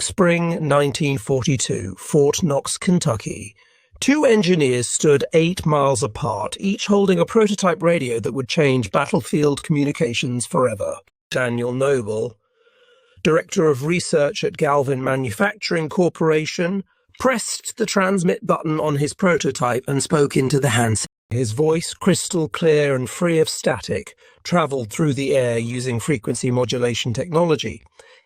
Spring 1942, Fort Knox, Kentucky. Two engineers stood 8 miles apart, each holding a prototype radio that would change battlefield communications forever. Daniel Noble, director of research at Galvin Manufacturing Corporation, pressed the transmit button on his prototype and spoke into the handset. His voice, crystal clear and free of static, travelled through the air using frequency modulation technology.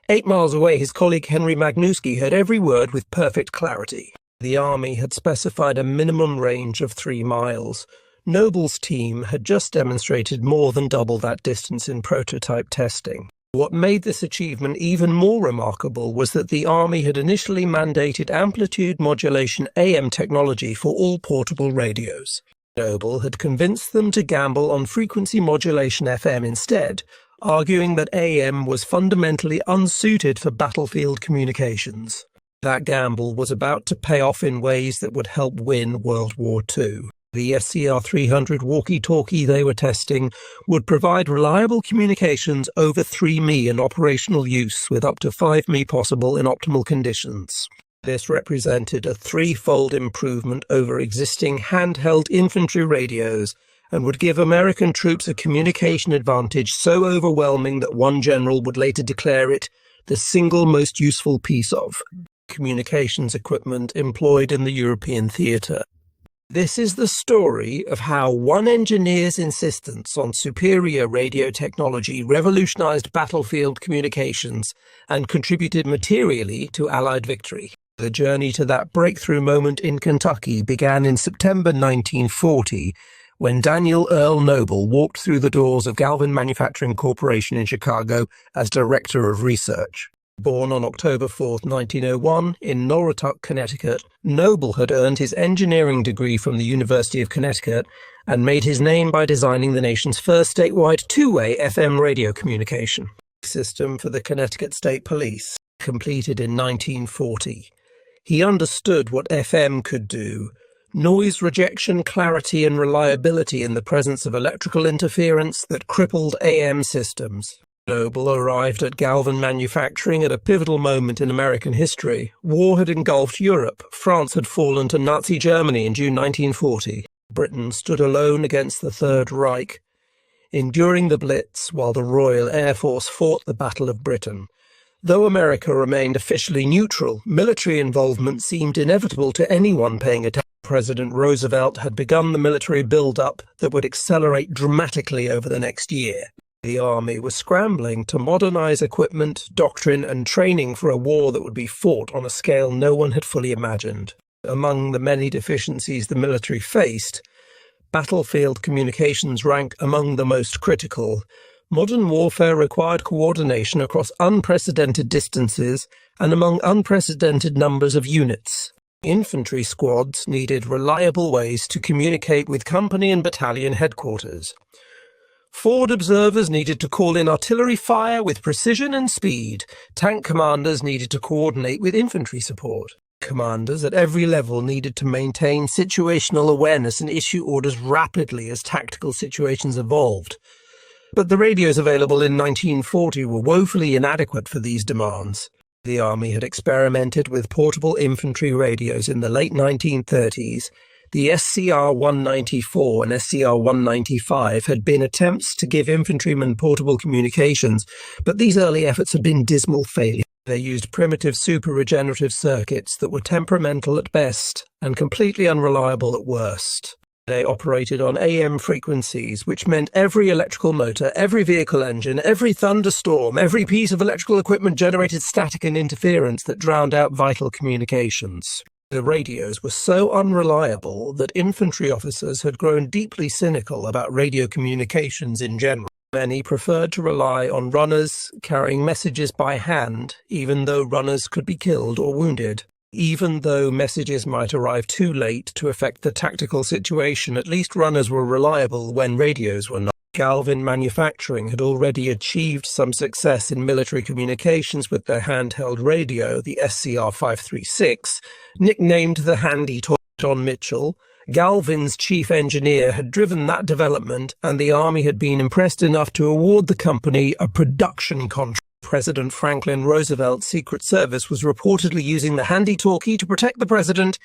8 miles away, his colleague Henry Magnuski heard every word with perfect clarity. The Army had specified a minimum range of 3 miles. Noble's team had just demonstrated more than double that distance in prototype testing. What made this achievement even more remarkable was that the Army had initially mandated amplitude modulation AM technology for all portable radios. Noble had convinced them to gamble on frequency modulation FM instead, arguing that AM was fundamentally unsuited for battlefield communications. That gamble was about to pay off in ways that would help win World War II. The SCR-300 walkie-talkie they were testing would provide reliable communications over 3 mi in operational use, with up to 5 mi possible in optimal conditions. This represented a 3-fold improvement over existing handheld infantry radios and would give American troops a communication advantage so overwhelming that one general would later declare it the single most useful piece of communications equipment employed in the European theatre. This is the story of how one engineer's insistence on superior radio technology revolutionized battlefield communications and contributed materially to Allied victory. The journey to that breakthrough moment in Kentucky began in September 1940, when Daniel Earl Noble walked through the doors of Galvin Manufacturing Corporation in Chicago as Director of Research. Born on October 4, 1901, in Norristown, Connecticut, Noble had earned his engineering degree from the University of Connecticut and made his name by designing the nation's first statewide two-way FM radio communication system for the Connecticut State Police, completed in 1940. He understood what FM could do: noise rejection, clarity and reliability in the presence of electrical interference that crippled AM systems. Noble arrived at Galvin Manufacturing at a pivotal moment in American history. War had engulfed Europe. France had fallen to Nazi Germany in June 1940. Britain stood alone against the Third Reich, enduring the Blitz while the Royal Air Force fought the Battle of Britain. Though America remained officially neutral, military involvement seemed inevitable to anyone paying attention. President Roosevelt had begun the military build-up that would accelerate dramatically over the next year. The Army was scrambling to modernize equipment, doctrine and training for a war that would be fought on a scale no one had fully imagined. Among the many deficiencies the military faced, battlefield communications ranked among the most critical. Modern warfare required coordination across unprecedented distances and among unprecedented numbers of units. Infantry squads needed reliable ways to communicate with company and battalion headquarters. Forward observers needed to call in artillery fire with precision and speed. Tank commanders needed to coordinate with infantry support. Commanders at every level needed to maintain situational awareness and issue orders rapidly as tactical situations evolved. But the radios available in 1940 were woefully inadequate for these demands. The Army had experimented with portable infantry radios in the late 1930s. The SCR-194 and SCR-195 had been attempts to give infantrymen portable communications, but these early efforts had been dismal failures. They used primitive super-regenerative circuits that were temperamental at best and completely unreliable at worst. They operated on AM frequencies, which meant every electrical motor, every vehicle engine, every thunderstorm, every piece of electrical equipment generated static and interference that drowned out vital communications. The radios were so unreliable that infantry officers had grown deeply cynical about radio communications in general. Many preferred to rely on runners carrying messages by hand, even though runners could be killed or wounded. Even though messages might arrive too late to affect the tactical situation, at least runners were reliable when radios were not. Galvin Manufacturing had already achieved some success in military communications with their handheld radio, the SCR-536, nicknamed the Handy Toy. John Mitchell, Galvin's chief engineer, had driven that development, and the Army had been impressed enough to award the company a production contract. President Franklin Roosevelt's Secret Service was reportedly using the handy-talkie to protect the president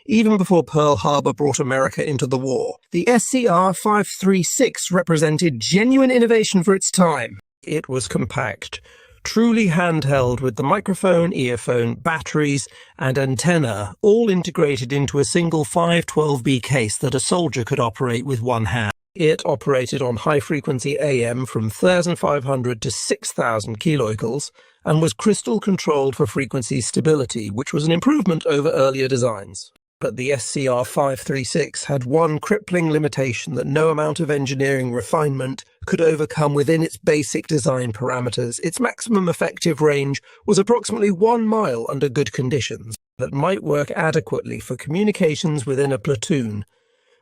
even before Pearl Harbor brought America into the war. The SCR-300 represented genuine innovation for its time. It was compact, truly handheld, with the microphone, earphone, batteries, and antenna all integrated into a single 512B case that a soldier could operate with one hand. It operated on high-frequency AM from 3,500 to 6,000 kilohertz and was crystal-controlled for frequency stability, which was an improvement over earlier designs. But the SCR-300 had one crippling limitation that no amount of engineering refinement could overcome within its basic design parameters. Its maximum effective range was approximately 1 mile under good conditions, that might work adequately for communications within a platoon,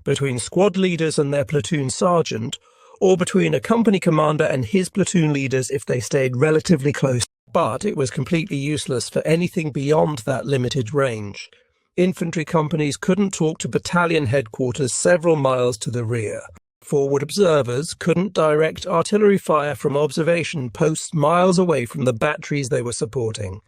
between squad leaders and their platoon sergeant, or between a company commander and his platoon leaders if they stayed relatively close. But it was completely useless for anything beyond that limited range. Infantry companies couldn't talk to battalion headquarters several miles to the rear. Forward observers couldn't direct artillery fire from observation posts miles away from the batteries they were supporting.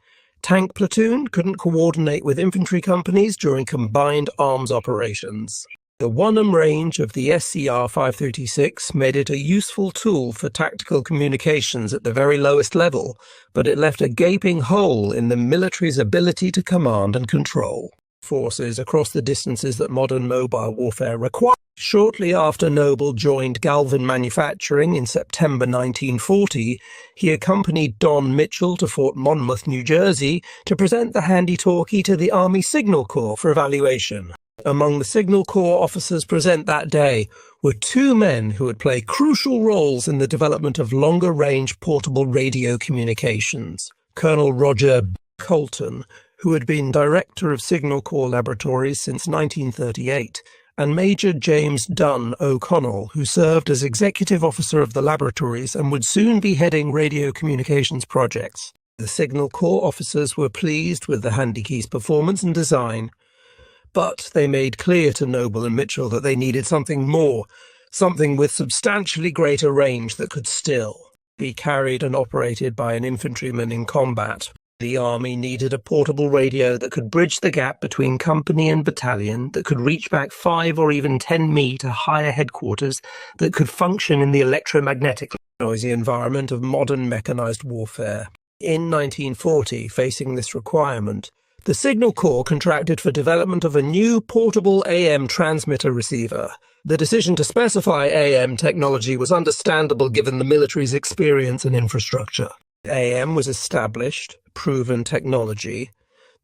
Tank platoon couldn't coordinate with infantry companies during combined arms operations. The 1 range of the SCR-300 made it a useful tool for tactical communications at the very lowest level, but it left a gaping hole in the military's ability to command and control forces across the distances that modern mobile warfare required. Shortly after Noble joined Galvin Manufacturing in September 1940, he accompanied Don Mitchell to Fort Monmouth, New Jersey, to present the handy-talkie to the Army Signal Corps for evaluation. Among the Signal Corps officers present that day were 2 men who would play crucial roles in the development of longer-range portable radio communications. Colonel Roger Colton, who had been director of Signal Corps laboratories since 1938, and Major James Dunn O'Connell, who served as executive officer of the laboratories and would soon be heading radio communications projects. The Signal Corps officers were pleased with the handykey's performance and design, but they made clear to Noble and Mitchell that they needed something more, something with substantially greater range that could still be carried and operated by an infantryman in combat. The Army needed a portable radio that could bridge the gap between company and battalion, that could reach back 5 or even 10 mi to higher headquarters, that could function in the electromagnetic, noisy environment of modern mechanized warfare. In 1940, facing this requirement, the Signal Corps contracted for development of a new portable AM transmitter receiver. The decision to specify AM technology was understandable given the military's experience and infrastructure. AM was established, proven technology.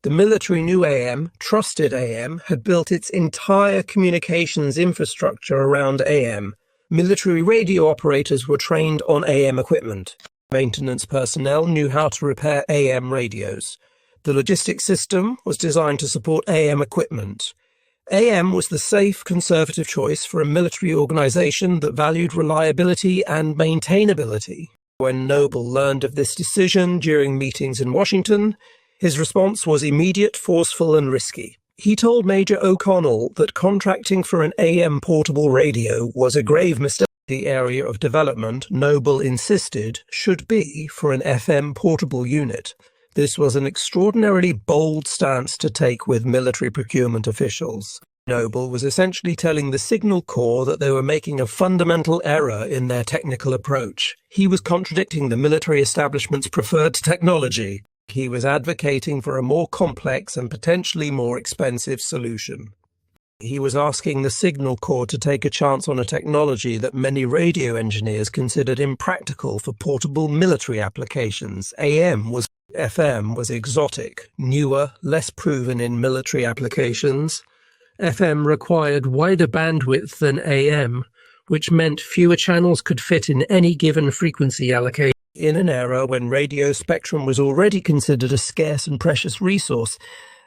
The military knew AM, trusted AM, had built its entire communications infrastructure around AM. Military radio operators were trained on AM equipment. Maintenance personnel knew how to repair AM radios. The logistics system was designed to support AM equipment. AM was the safe, conservative choice for a military organization that valued reliability and maintainability. When Noble learned of this decision during meetings in Washington, his response was immediate, forceful, and risky. He told Major O'Connell that contracting for an AM portable radio was a grave mistake. The area of development, Noble insisted, should be for an FM portable unit. This was an extraordinarily bold stance to take with military procurement officials. Noble was essentially telling the Signal Corps that they were making a fundamental error in their technical approach. He was contradicting the military establishment's preferred technology. He was advocating for a more complex and potentially more expensive solution. He was asking the Signal Corps to take a chance on a technology that many radio engineers considered impractical for portable military applications. FM was exotic, newer, less proven in military applications. FM required wider bandwidth than AM, which meant fewer channels could fit in any given frequency allocation. In an era when radio spectrum was already considered a scarce and precious resource,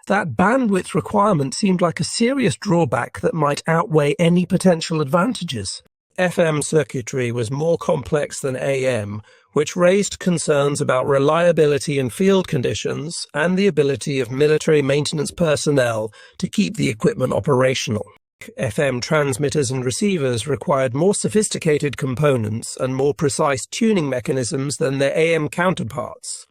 that bandwidth requirement seemed like a serious drawback that might outweigh any potential advantages. FM circuitry was more complex than AM, which raised concerns about reliability in field conditions and the ability of military maintenance personnel to keep the equipment operational. FM transmitters and receivers required more sophisticated components and more precise tuning mechanisms than their AM counterparts.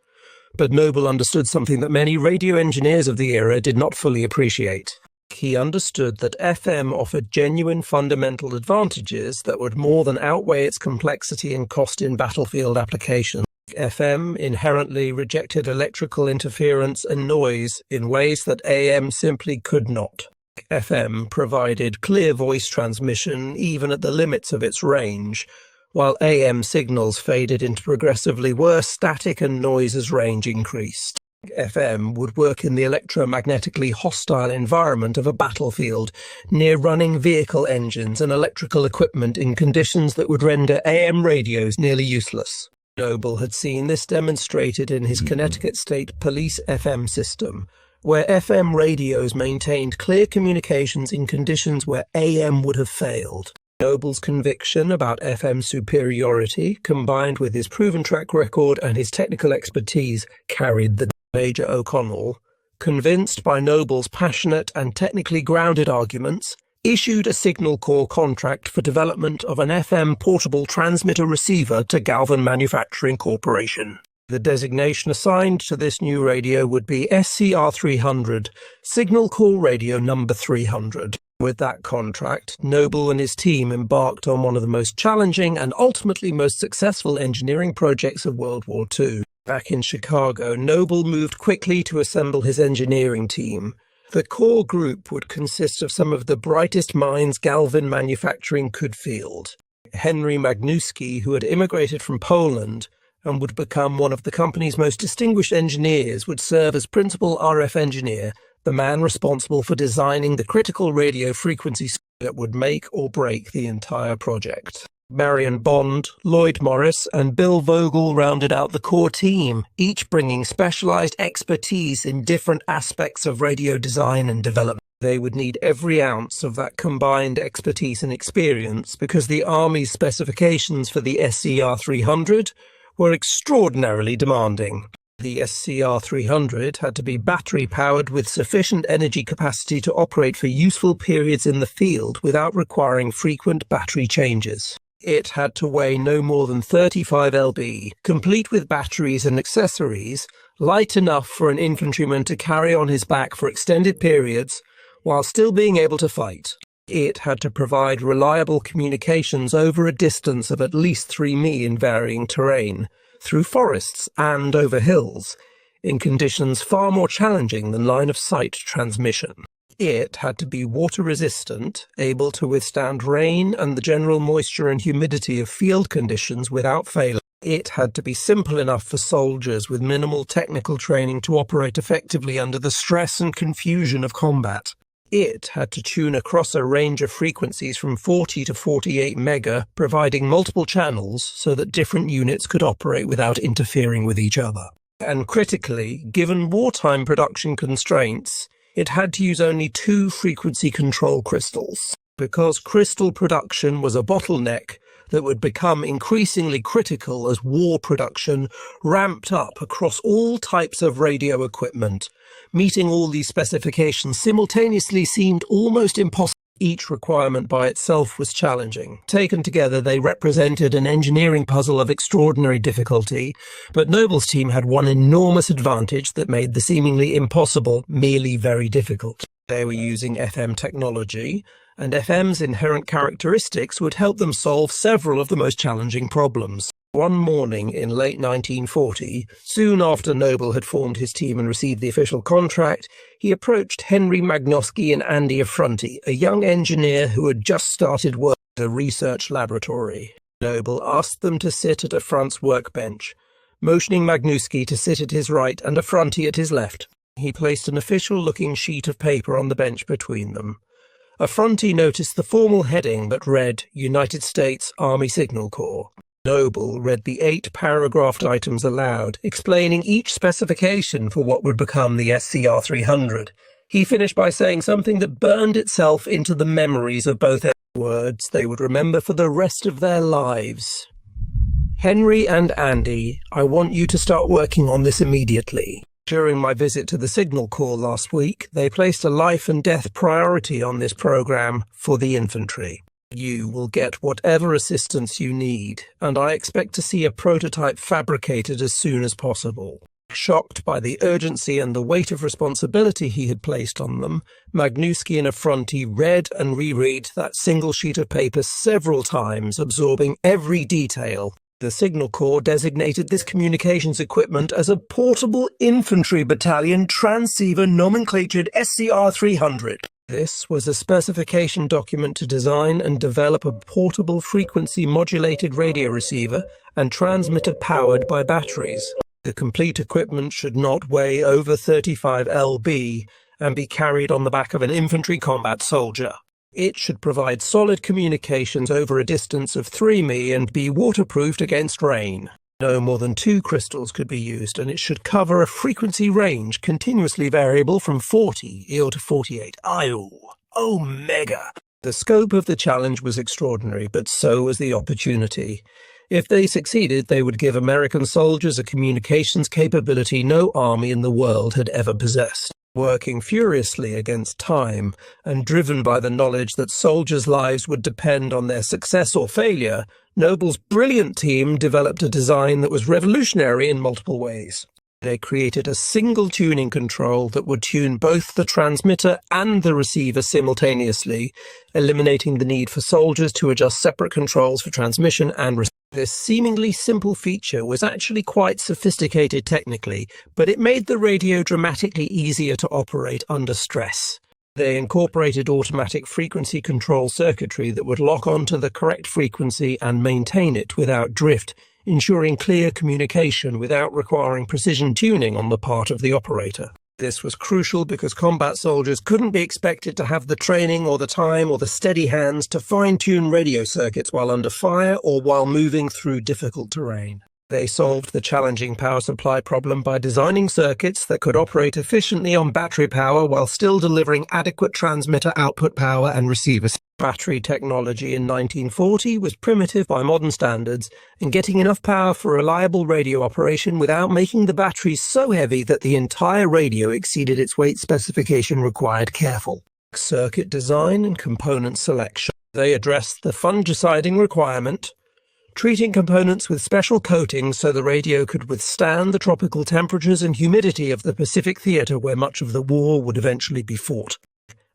But Noble understood something that many radio engineers of the era did not fully appreciate. He understood that FM offered genuine fundamental advantages that would more than outweigh its complexity and cost in battlefield applications. FM inherently rejected electrical interference and noise in ways that AM simply could not. FM provided clear voice transmission even at the limits of its range, while AM signals faded into progressively worse static and noise as range increased. FM would work in the electromagnetically hostile environment of a battlefield, near running vehicle engines and electrical equipment in conditions that would render AM radios nearly useless. Noble had seen this demonstrated in his Connecticut State Police FM system, where FM radios maintained clear communications in conditions where AM would have failed. Noble's conviction about FM superiority, combined with his proven track record and his technical expertise, carried the day. Major O'Connell, convinced by Noble's passionate and technically grounded arguments, issued a Signal Corps contract for development of an FM portable transmitter-receiver to Galvin Manufacturing Corporation. The designation assigned to this new radio would be SCR-300, Signal Corps Radio number 300. With that contract, Noble and his team embarked on one of the most challenging and ultimately most successful engineering projects of World War II. Back in Chicago, Noble moved quickly to assemble his engineering team. The core group would consist of some of the brightest minds Galvin Manufacturing could field. Henry Magnuski, who had immigrated from Poland and would become one of the company's most distinguished engineers, would serve as principal RF engineer, the man responsible for designing the critical radio frequency that would make or break the entire project. Marion Bond, Lloyd Morris, and Bill Vogel rounded out the core team, each bringing specialized expertise in different aspects of radio design and development. They would need every ounce of that combined expertise and experience because the Army's specifications for the SCR-300 were extraordinarily demanding. The SCR-300 had to be battery-powered with sufficient energy capacity to operate for useful periods in the field without requiring frequent battery changes. It had to weigh no more than 35 lb, complete with batteries and accessories, light enough for an infantryman to carry on his back for extended periods, while still being able to fight. It had to provide reliable communications over a distance of at least 3 mi in varying terrain, through forests and over hills, in conditions far more challenging than line-of-sight transmission. It had to be water-resistant, able to withstand rain and the general moisture and humidity of field conditions without failure. It had to be simple enough for soldiers with minimal technical training to operate effectively under the stress and confusion of combat. It had to tune across a range of frequencies from 40 to 48 mega, providing multiple channels so that different units could operate without interfering with each other. And critically, given wartime production constraints, it had to use only 2 frequency control crystals, because crystal production was a bottleneck that would become increasingly critical as war production ramped up across all types of radio equipment. Meeting all these specifications simultaneously seemed almost impossible. Each requirement by itself was challenging. Taken together, they represented an engineering puzzle of extraordinary difficulty, but Noble's team had one enormous advantage that made the seemingly impossible merely very difficult. They were using FM technology, and FM's inherent characteristics would help them solve several of the most challenging problems. One morning in late 1940, soon after Noble had formed his team and received the official contract, he approached Henry Magnuski and Andy Affronti, a young engineer who had just started work at a research laboratory. Noble asked them to sit at Affront's workbench, motioning Magnuski to sit at his right and Affronti at his left. He placed an official-looking sheet of paper on the bench between them. Affronti noticed the formal heading that read United States Army Signal Corps. Noble read the 8 paragraphed items aloud, explaining each specification for what would become the SCR-300. He finished by saying something that burned itself into the memories of both words they would remember for the rest of their lives. Henry and Andy, I want you to start working on this immediately. During my visit to the Signal Corps last week, they placed a life and death priority on this program for the infantry. You will get whatever assistance you need, and I expect to see a prototype fabricated as soon as possible. Shocked by the urgency and the weight of responsibility he had placed on them, Magnusky and Affronti read and reread that single sheet of paper several times, absorbing every detail. The Signal Corps designated this communications equipment as a Portable Infantry Battalion Transceiver Nomenclatured SCR-300. This was a specification document to design and develop a portable frequency-modulated radio receiver and transmitter powered by batteries. The complete equipment should not weigh over 35 lb and be carried on the back of an infantry combat soldier. It should provide solid communications over a distance of 3 mi and be waterproofed against rain. No more than 2 crystals could be used, and it should cover a frequency range continuously variable from 40 EO to 48 IO. Oh, mega! The scope of the challenge was extraordinary, but so was the opportunity. If they succeeded, they would give American soldiers a communications capability no army in the world had ever possessed. Working furiously against time and driven by the knowledge that soldiers' lives would depend on their success or failure, Noble's brilliant team developed a design that was revolutionary in multiple ways. They created a single tuning control that would tune both the transmitter and the receiver simultaneously, eliminating the need for soldiers to adjust separate controls for transmission and reception. This seemingly simple feature was actually quite sophisticated technically, but it made the radio dramatically easier to operate under stress. They incorporated automatic frequency control circuitry that would lock onto the correct frequency and maintain it without drift, ensuring clear communication without requiring precision tuning on the part of the operator. This was crucial because combat soldiers couldn't be expected to have the training or the time or the steady hands to fine-tune radio circuits while under fire or while moving through difficult terrain. They solved the challenging power supply problem by designing circuits that could operate efficiently on battery power while still delivering adequate transmitter output power and receiver. Battery technology in 1940 was primitive by modern standards, and getting enough power for reliable radio operation without making the batteries so heavy that the entire radio exceeded its weight specification required careful circuit design and component selection. They addressed the fungiciding requirement, treating components with special coatings so the radio could withstand the tropical temperatures and humidity of the Pacific theater where much of the war would eventually be fought.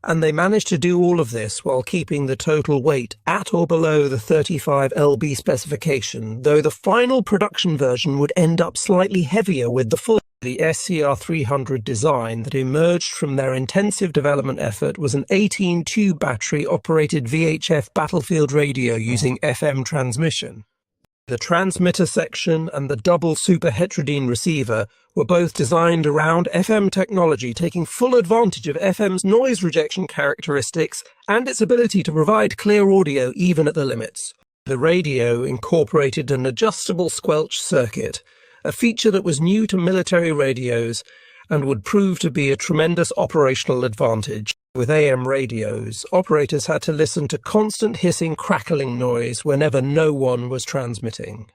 And they managed to do all of this while keeping the total weight at or below the 35 lb specification, though the final production version would end up slightly heavier with the full. The SCR-300 design that emerged from their intensive development effort was an 18-tube battery-operated VHF battlefield radio using FM transmission. The transmitter section and the double super heterodyne receiver were both designed around FM technology, taking full advantage of FM's noise rejection characteristics and its ability to provide clear audio even at the limits. The radio incorporated an adjustable squelch circuit, a feature that was new to military radios and would prove to be a tremendous operational advantage. With AM radios, operators had to listen to constant hissing, crackling noise whenever no one was transmitting.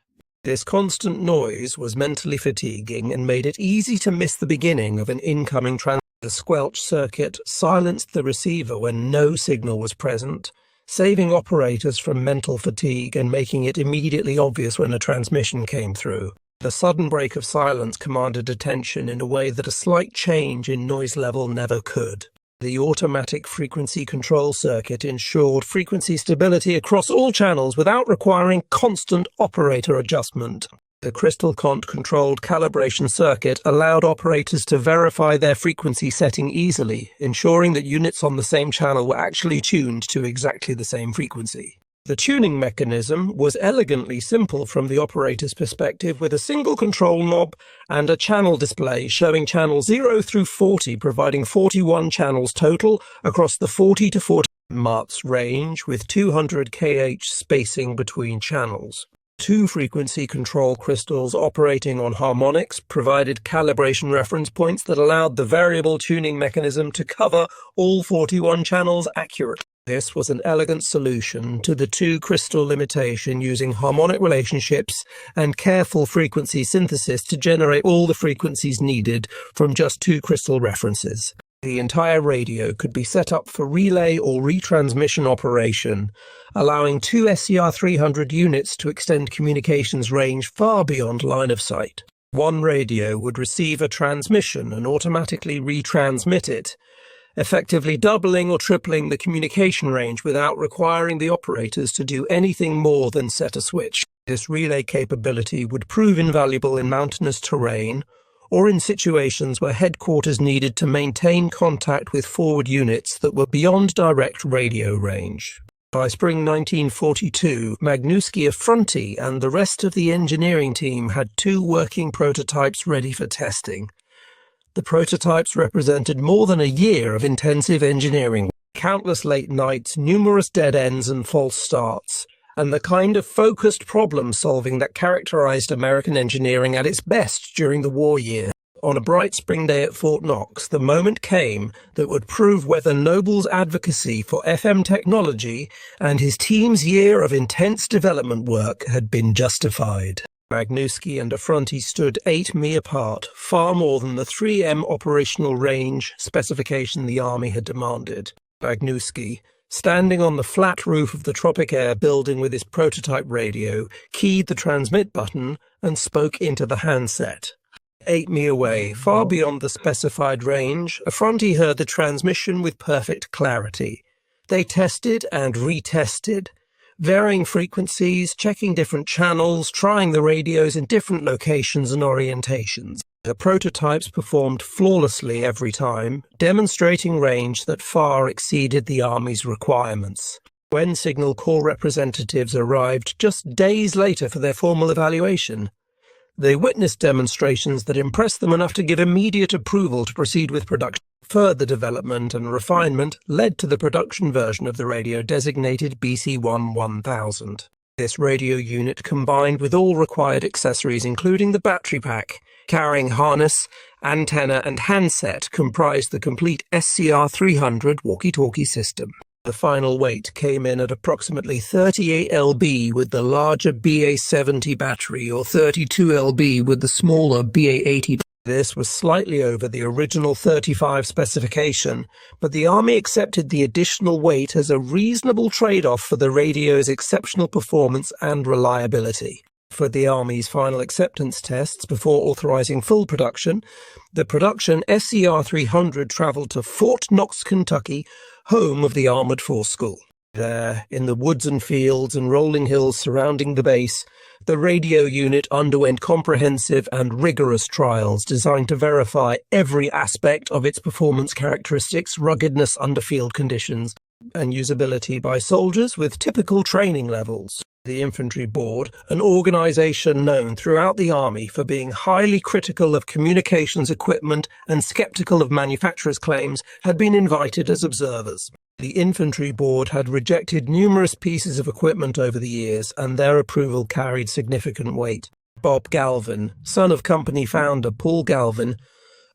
This constant noise was mentally fatiguing and made it easy to miss the beginning of an incoming transmission. The squelch circuit silenced the receiver when no signal was present, saving operators from mental fatigue and making it immediately obvious when a transmission came through. The sudden break of silence commanded attention in a way that a slight change in noise level never could. The automatic frequency control circuit ensured frequency stability across all channels without requiring constant operator adjustment. The crystal controlled calibration circuit allowed operators to verify their frequency setting easily, ensuring that units on the same channel were actually tuned to exactly the same frequency. The tuning mechanism was elegantly simple from the operator's perspective, with a single control knob and a channel display showing channel 0 through 40, providing 41 channels total across the 40 to 40 Mhz range with 200 kHz spacing between channels. 2 frequency control crystals operating on harmonics provided calibration reference points that allowed the variable tuning mechanism to cover all 41 channels accurately. This was an elegant solution to the two-crystal limitation using harmonic relationships and careful frequency synthesis to generate all the frequencies needed from just two crystal references. The entire radio could be set up for relay or retransmission operation, allowing two SCR-300 units to extend communications range far beyond line of sight. One radio would receive a transmission and automatically retransmit it, effectively doubling or tripling the communication range without requiring the operators to do anything more than set a switch. This relay capability would prove invaluable in mountainous terrain, or in situations where headquarters needed to maintain contact with forward units that were beyond direct radio range. By spring 1942, Magnuski Affronti and the rest of the engineering team had two working prototypes ready for testing. The prototypes represented more than a year of intensive engineering, countless late nights, numerous dead ends and false starts, and the kind of focused problem-solving that characterized American engineering at its best during the war years. On a bright spring day at Fort Knox, the moment came that would prove whether Noble's advocacy for FM technology and his team's year of intense development work had been justified. Magnuski and Affronti stood 8 mi apart, far more than the 3M operational range specification the Army had demanded. Magnuski, standing on the flat roof of the Tropic Air building with his prototype radio, keyed the transmit button and spoke into the handset. 8 mi away, far beyond the specified range, Affronti heard the transmission with perfect clarity. They tested and retested, varying frequencies, checking different channels, trying the radios in different locations and orientations. The prototypes performed flawlessly every time, demonstrating range that far exceeded the Army's requirements. When Signal Corps representatives arrived just days later for their formal evaluation, they witnessed demonstrations that impressed them enough to give immediate approval to proceed with production. Further development and refinement led to the production version of the radio designated BC-1-1000. This radio unit, combined with all required accessories including the battery pack, carrying harness, antenna and handset, comprised the complete SCR-300 walkie-talkie system. The final weight came in at approximately 38 lb with the larger BA-70 battery or 32 lb with the smaller BA-80. This was slightly over the original 35 specification, but the Army accepted the additional weight as a reasonable trade-off for the radio's exceptional performance and reliability. For the Army's final acceptance tests before authorizing full production, the production SCR-300 traveled to Fort Knox, Kentucky, home of the Armored Force School. There, in the woods and fields and rolling hills surrounding the base, the radio unit underwent comprehensive and rigorous trials designed to verify every aspect of its performance characteristics, ruggedness under field conditions, and usability by soldiers with typical training levels. The Infantry Board, an organization known throughout the Army for being highly critical of communications equipment and skeptical of manufacturers' claims, had been invited as observers. The Infantry Board had rejected numerous pieces of equipment over the years, and their approval carried significant weight. Bob Galvin, son of company founder Paul Galvin,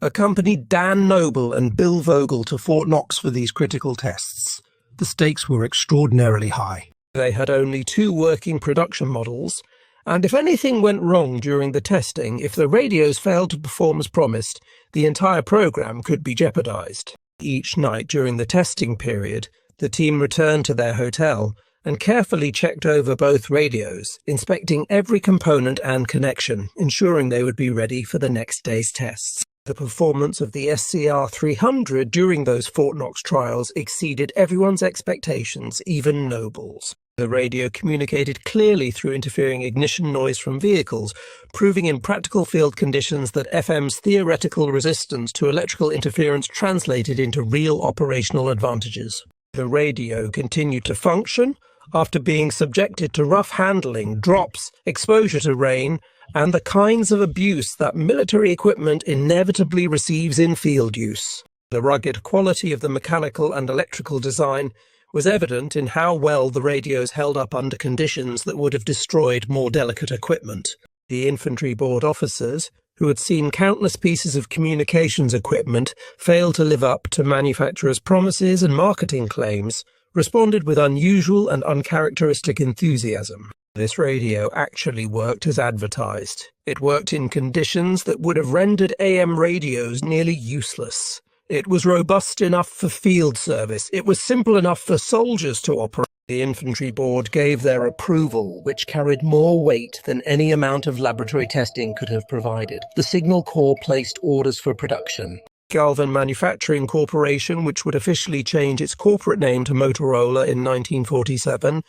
accompanied Dan Noble and Bill Vogel to Fort Knox for these critical tests. The stakes were extraordinarily high. They had only 2 working production models, and if anything went wrong during the testing, if the radios failed to perform as promised, the entire program could be jeopardized. Each night during the testing period, the team returned to their hotel and carefully checked over both radios, inspecting every component and connection, ensuring they would be ready for the next day's tests. The performance of the SCR-300 during those Fort Knox trials exceeded everyone's expectations, even Noble's. The radio communicated clearly through interfering ignition noise from vehicles, proving in practical field conditions that FM's theoretical resistance to electrical interference translated into real operational advantages. The radio continued to function after being subjected to rough handling, drops, exposure to rain, and the kinds of abuse that military equipment inevitably receives in field use. The rugged quality of the mechanical and electrical design was evident in how well the radios held up under conditions that would have destroyed more delicate equipment. The Infantry Board officers, who had seen countless pieces of communications equipment fail to live up to manufacturers' promises and marketing claims, responded with unusual and uncharacteristic enthusiasm. This radio actually worked as advertised. It worked in conditions that would have rendered AM radios nearly useless. It was robust enough for field service. It was simple enough for soldiers to operate. The infantry board gave their approval, which carried more weight than any amount of laboratory testing could have provided. The Signal Corps placed orders for production. Galvin Manufacturing Corporation, which would officially change its corporate name to Motorola in 1947,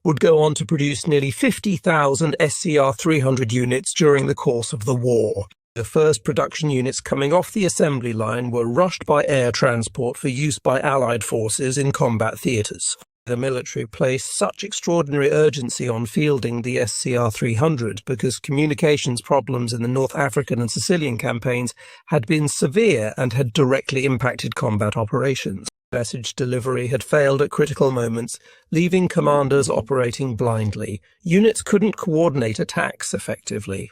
would go on to produce nearly 50,000 SCR-300 units during the course of the war. The first production units coming off the assembly line were rushed by air transport for use by Allied forces in combat theatres. The military placed such extraordinary urgency on fielding the SCR-300 because communications problems in the North African and Sicilian campaigns had been severe and had directly impacted combat operations. Message delivery had failed at critical moments, leaving commanders operating blindly. Units couldn't coordinate attacks effectively.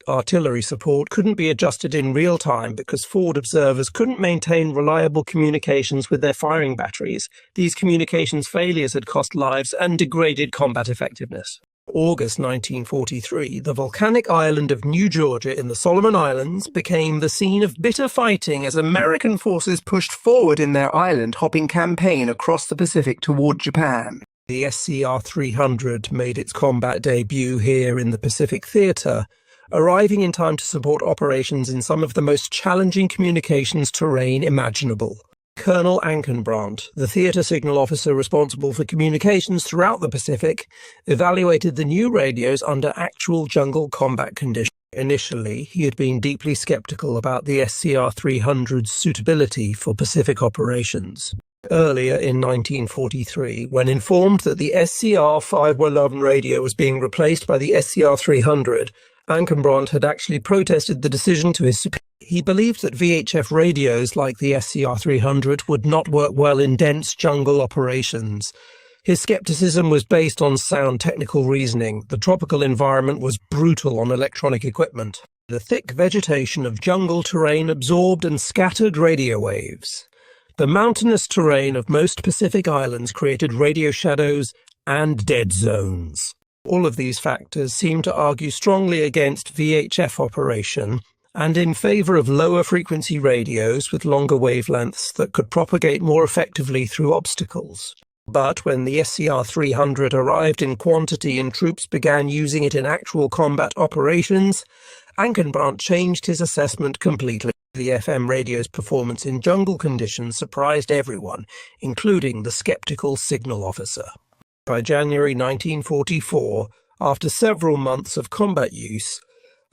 Artillery support couldn't be adjusted in real time because forward observers couldn't maintain reliable communications with their firing batteries. These communications failures had cost lives and degraded combat effectiveness. August 1943, the volcanic island of New Georgia in the Solomon Islands became the scene of bitter fighting as American forces pushed forward in their island-hopping campaign across the Pacific toward Japan. The SCR-300 made its combat debut here in the Pacific Theater, arriving in time to support operations in some of the most challenging communications terrain imaginable. Colonel Ankenbrandt, the theatre signal officer responsible for communications throughout the Pacific, evaluated the new radios under actual jungle combat conditions. Initially, he had been deeply skeptical about the SCR-300's suitability for Pacific operations. Earlier in 1943, when informed that the SCR-511 radio was being replaced by the SCR-300, Ankenbrandt had actually protested the decision to his superior. He believed that VHF radios like the SCR-300 would not work well in dense jungle operations. His skepticism was based on sound technical reasoning. The tropical environment was brutal on electronic equipment. The thick vegetation of jungle terrain absorbed and scattered radio waves. The mountainous terrain of most Pacific islands created radio shadows and dead zones. All of these factors seem to argue strongly against VHF operation and in favor of lower frequency radios with longer wavelengths that could propagate more effectively through obstacles. But when the SCR-300 arrived in quantity and troops began using it in actual combat operations, Ankenbrandt changed his assessment completely. The FM radio's performance in jungle conditions surprised everyone, including the skeptical signal officer. By January 1944, after several months of combat use,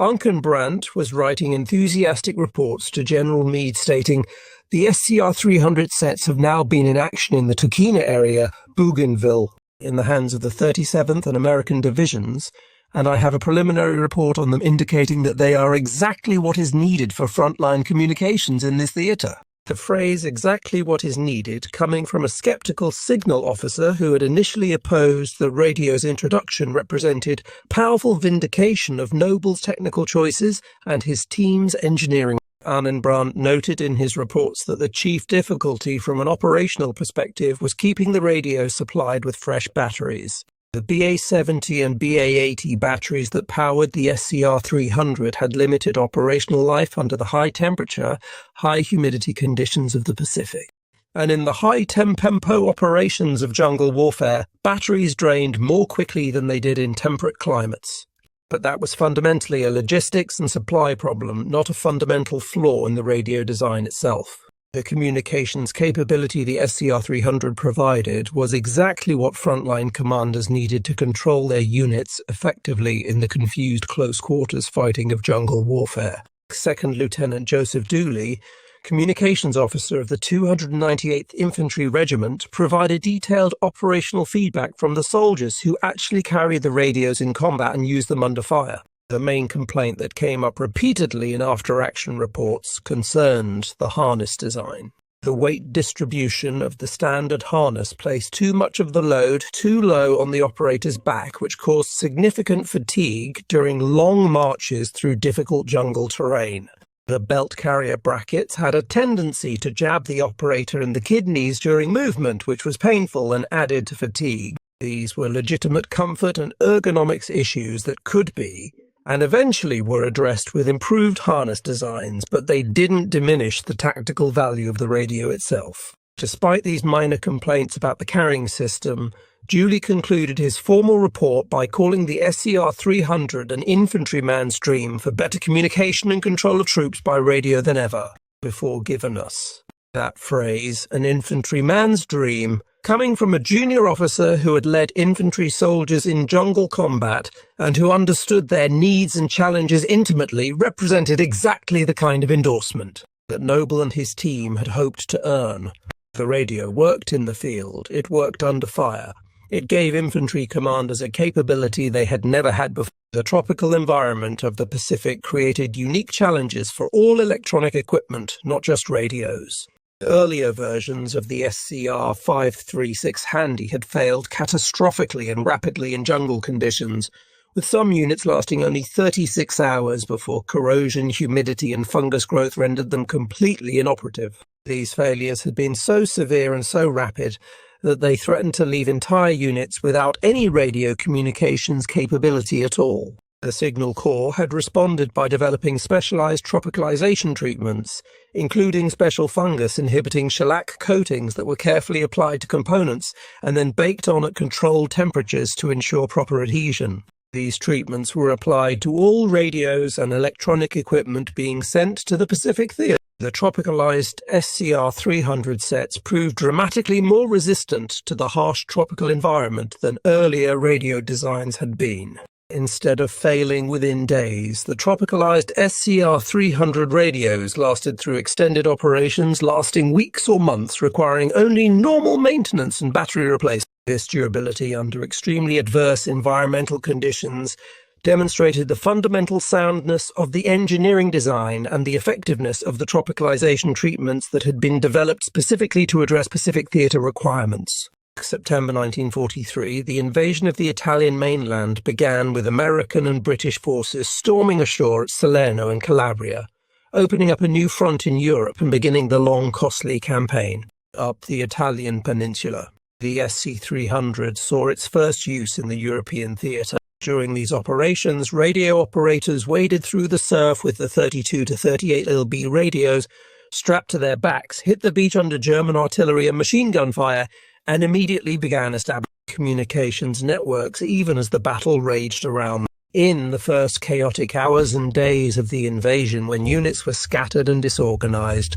Ankenbrandt was writing enthusiastic reports to General Meade stating, "The SCR-300 sets have now been in action in the Tukina area, Bougainville, in the hands of the 37th and American Divisions, and I have a preliminary report on them indicating that they are exactly what is needed for frontline communications in this theater." The phrase "exactly what is needed" coming from a skeptical signal officer who had initially opposed the radio's introduction represented powerful vindication of Noble's technical choices and his team's engineering. Ankenbrandt noted in his reports that the chief difficulty from an operational perspective was keeping the radio supplied with fresh batteries. The BA-70 and BA-80 batteries that powered the SCR-300 had limited operational life under the high-temperature, high-humidity conditions of the Pacific. And in the high-tempo operations of jungle warfare, batteries drained more quickly than they did in temperate climates. But that was fundamentally a logistics and supply problem, not a fundamental flaw in the radio design itself. The communications capability the SCR-300 provided was exactly what frontline commanders needed to control their units effectively in the confused close-quarters fighting of jungle warfare. Second Lieutenant Joseph Dooley, communications officer of the 298th Infantry Regiment, provided detailed operational feedback from the soldiers who actually carried the radios in combat and used them under fire. The main complaint that came up repeatedly in after-action reports concerned the harness design. The weight distribution of the standard harness placed too much of the load too low on the operator's back, which caused significant fatigue during long marches through difficult jungle terrain. The belt carrier brackets had a tendency to jab the operator in the kidneys during movement, which was painful and added to fatigue. These were legitimate comfort and ergonomics issues that could be, and eventually were addressed with improved harness designs, but they didn't diminish the tactical value of the radio itself. Despite these minor complaints about the carrying system, Julie concluded his formal report by calling the SCR-300 an infantryman's dream for better communication and control of troops by radio than ever before given us. That phrase, an infantryman's dream, coming from a junior officer who had led infantry soldiers in jungle combat and who understood their needs and challenges intimately, represented exactly the kind of endorsement that Noble and his team had hoped to earn. The radio worked in the field, it worked under fire. It gave infantry commanders a capability they had never had before. The tropical environment of the Pacific created unique challenges for all electronic equipment, not just radios. Earlier versions of the SCR-536 Handy had failed catastrophically and rapidly in jungle conditions, with some units lasting only 36 hours before corrosion, humidity and fungus growth rendered them completely inoperative. These failures had been so severe and so rapid that they threatened to leave entire units without any radio communications capability at all. The Signal Corps had responded by developing specialized tropicalization treatments, including special fungus-inhibiting shellac coatings that were carefully applied to components and then baked on at controlled temperatures to ensure proper adhesion. These treatments were applied to all radios and electronic equipment being sent to the Pacific Theater. The tropicalized SCR-300 sets proved dramatically more resistant to the harsh tropical environment than earlier radio designs had been. Instead of failing within days, the tropicalized SCR-300 radios lasted through extended operations lasting weeks or months, requiring only normal maintenance and battery replacement. This durability under extremely adverse environmental conditions demonstrated the fundamental soundness of the engineering design and the effectiveness of the tropicalization treatments that had been developed specifically to address Pacific Theater requirements. September 1943, the invasion of the Italian mainland began with American and British forces storming ashore at Salerno in Calabria, opening up a new front in Europe and beginning the long, costly campaign up the Italian peninsula. The SC-300 saw its first use in the European theatre. During these operations, radio operators waded through the surf with the 32 to 38 lb radios strapped to their backs, hit the beach under German artillery and machine gun fire, and immediately began establishing communications networks even as the battle raged around them. In the first chaotic hours and days of the invasion, when units were scattered and disorganized,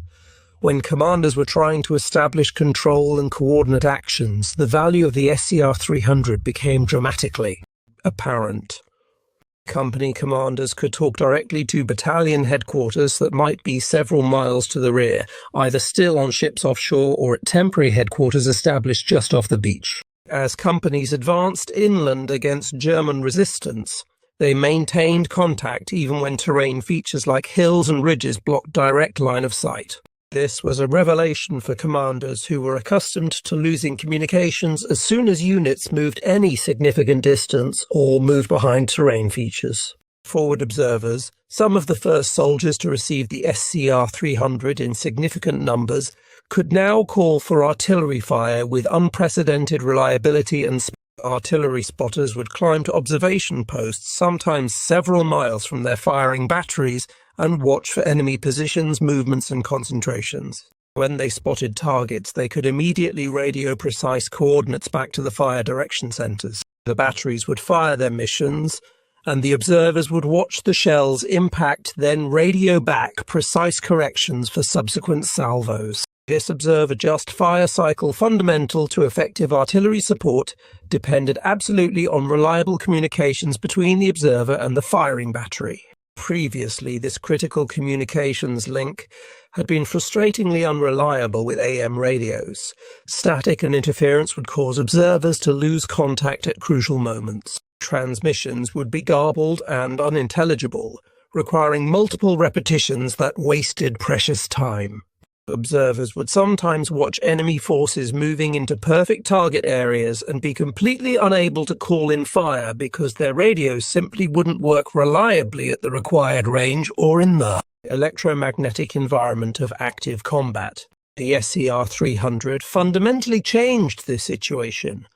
when commanders were trying to establish control and coordinate actions, the value of the SCR-300 became dramatically apparent. Company commanders could talk directly to battalion headquarters that might be several miles to the rear, either still on ships offshore or at temporary headquarters established just off the beach. As companies advanced inland against German resistance, they maintained contact even when terrain features like hills and ridges blocked direct line of sight. This was a revelation for commanders who were accustomed to losing communications as soon as units moved any significant distance or moved behind terrain features. Forward observers, some of the first soldiers to receive the SCR-300 in significant numbers, could now call for artillery fire with unprecedented reliability, and artillery spotters would climb to observation posts, sometimes several miles from their firing batteries, and watch for enemy positions, movements and concentrations. When they spotted targets, they could immediately radio precise coordinates back to the fire direction centers. The batteries would fire their missions, and the observers would watch the shells impact, then radio back precise corrections for subsequent salvos. This observe-adjust fire cycle, fundamental to effective artillery support, depended absolutely on reliable communications between the observer and the firing battery. Previously, this critical communications link had been frustratingly unreliable with AM radios. Static and interference would cause observers to lose contact at crucial moments. Transmissions would be garbled and unintelligible, requiring multiple repetitions that wasted precious time. Observers would sometimes watch enemy forces moving into perfect target areas and be completely unable to call in fire because their radios simply wouldn't work reliably at the required range or in the electromagnetic environment of active combat. The SCR-300 fundamentally changed this situation.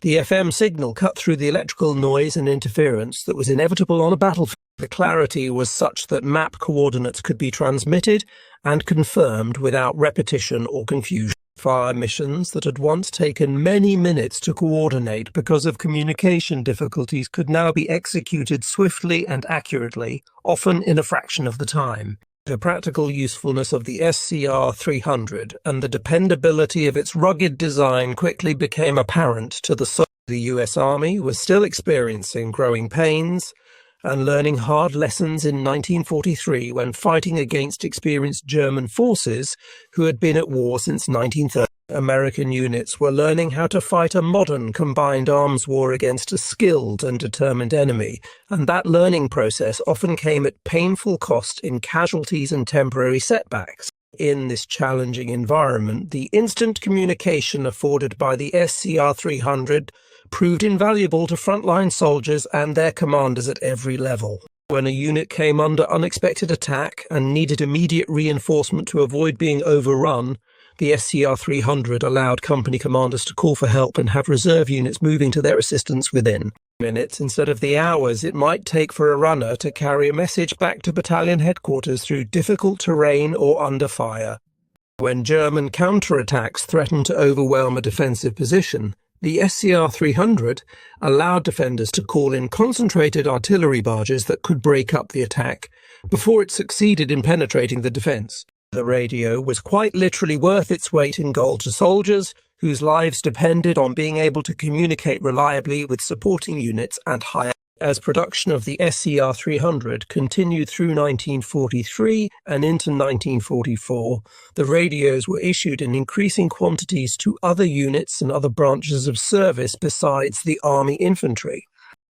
The FM signal cut through the electrical noise and interference that was inevitable on a battlefield. The clarity was such that map coordinates could be transmitted and confirmed without repetition or confusion. Fire missions that had once taken many minutes to coordinate because of communication difficulties could now be executed swiftly and accurately, often in a fraction of the time. The practical usefulness of the SCR-300 and the dependability of its rugged design quickly became apparent to the soldiers. The US Army was still experiencing growing pains and learning hard lessons in 1943 when fighting against experienced German forces who had been at war since 1930. American units were learning how to fight a modern combined arms war against a skilled and determined enemy, and that learning process often came at painful cost in casualties and temporary setbacks. In this challenging environment, the instant communication afforded by the SCR-300 proved invaluable to frontline soldiers and their commanders at every level. When a unit came under unexpected attack and needed immediate reinforcement to avoid being overrun, the SCR-300 allowed company commanders to call for help and have reserve units moving to their assistance within minutes instead of the hours it might take for a runner to carry a message back to battalion headquarters through difficult terrain or under fire. When German counterattacks threatened to overwhelm a defensive position, the SCR-300 allowed defenders to call in concentrated artillery barges that could break up the attack before it succeeded in penetrating the defense. The radio was quite literally worth its weight in gold to soldiers whose lives depended on being able to communicate reliably with supporting units and higher. As production of the SCR-300 continued through 1943 and into 1944, the radios were issued in increasing quantities to other units and other branches of service besides the Army infantry.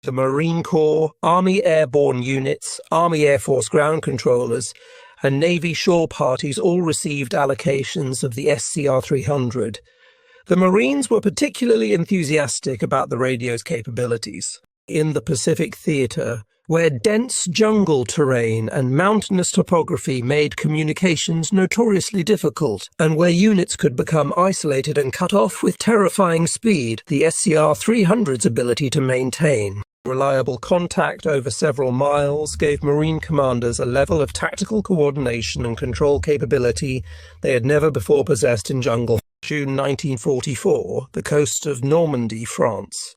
The Marine Corps, Army airborne units, Army Air Force ground controllers, and Navy shore parties all received allocations of the SCR-300. The Marines were particularly enthusiastic about the radio's capabilities. In the Pacific Theatre, where dense jungle terrain and mountainous topography made communications notoriously difficult, and where units could become isolated and cut off with terrifying speed, the SCR-300's ability to maintain reliable contact over several miles gave Marine commanders a level of tactical coordination and control capability they had never before possessed in jungle. June 1944, the coast of Normandy, France.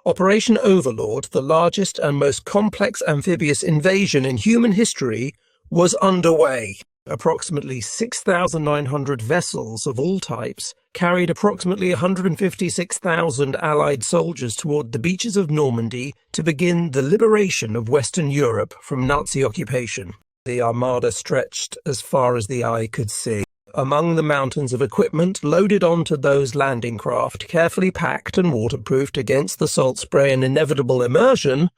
Operation Overlord, the largest and most complex amphibious invasion in human history, was underway. Approximately 6,900 vessels of all types carried approximately 156,000 Allied soldiers toward the beaches of Normandy to begin the liberation of Western Europe from Nazi occupation. The armada stretched as far as the eye could see. Among the mountains of equipment loaded onto those landing craft, carefully packed and waterproofed against the salt spray and inevitable immersion,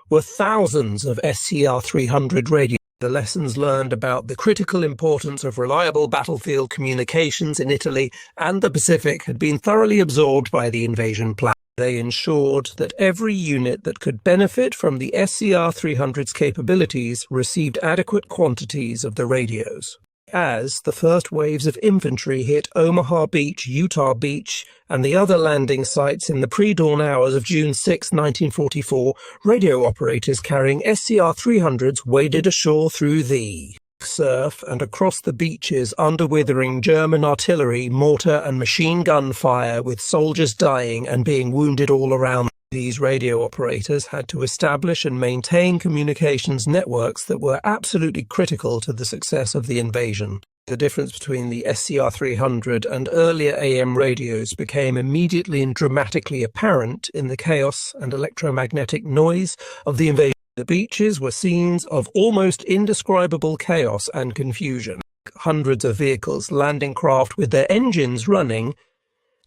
were thousands of SCR-300 radios. The lessons learned about the critical importance of reliable battlefield communications in Italy and the Pacific had been thoroughly absorbed by the invasion plan. They ensured that every unit that could benefit from the SCR-300's capabilities received adequate quantities of the radios. As the first waves of infantry hit Omaha Beach, Utah Beach, and the other landing sites in the pre-dawn hours of June 6, 1944, radio operators carrying SCR-300s waded ashore through the surf and across the beaches under withering German artillery, mortar and machine gun fire, with soldiers dying and being wounded all around. These radio operators had to establish and maintain communications networks that were absolutely critical to the success of the invasion. The difference between the SCR-300 and earlier AM radios became immediately and dramatically apparent in the chaos and electromagnetic noise of the invasion. The beaches were scenes of almost indescribable chaos and confusion. Hundreds of vehicles, landing craft with their engines running,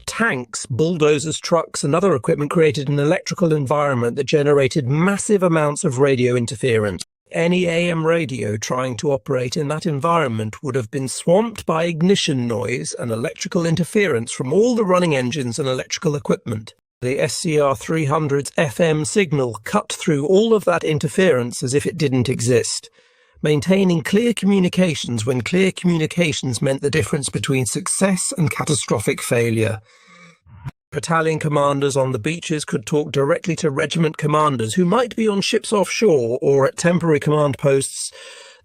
tanks, bulldozers, trucks, and other equipment created an electrical environment that generated massive amounts of radio interference. Any AM radio trying to operate in that environment would have been swamped by ignition noise and electrical interference from all the running engines and electrical equipment. The SCR-300's FM signal cut through all of that interference as if it didn't exist. maintaining clear communications when clear communications meant the difference between success and catastrophic failure. Battalion commanders on the beaches could talk directly to regiment commanders who might be on ships offshore or at temporary command posts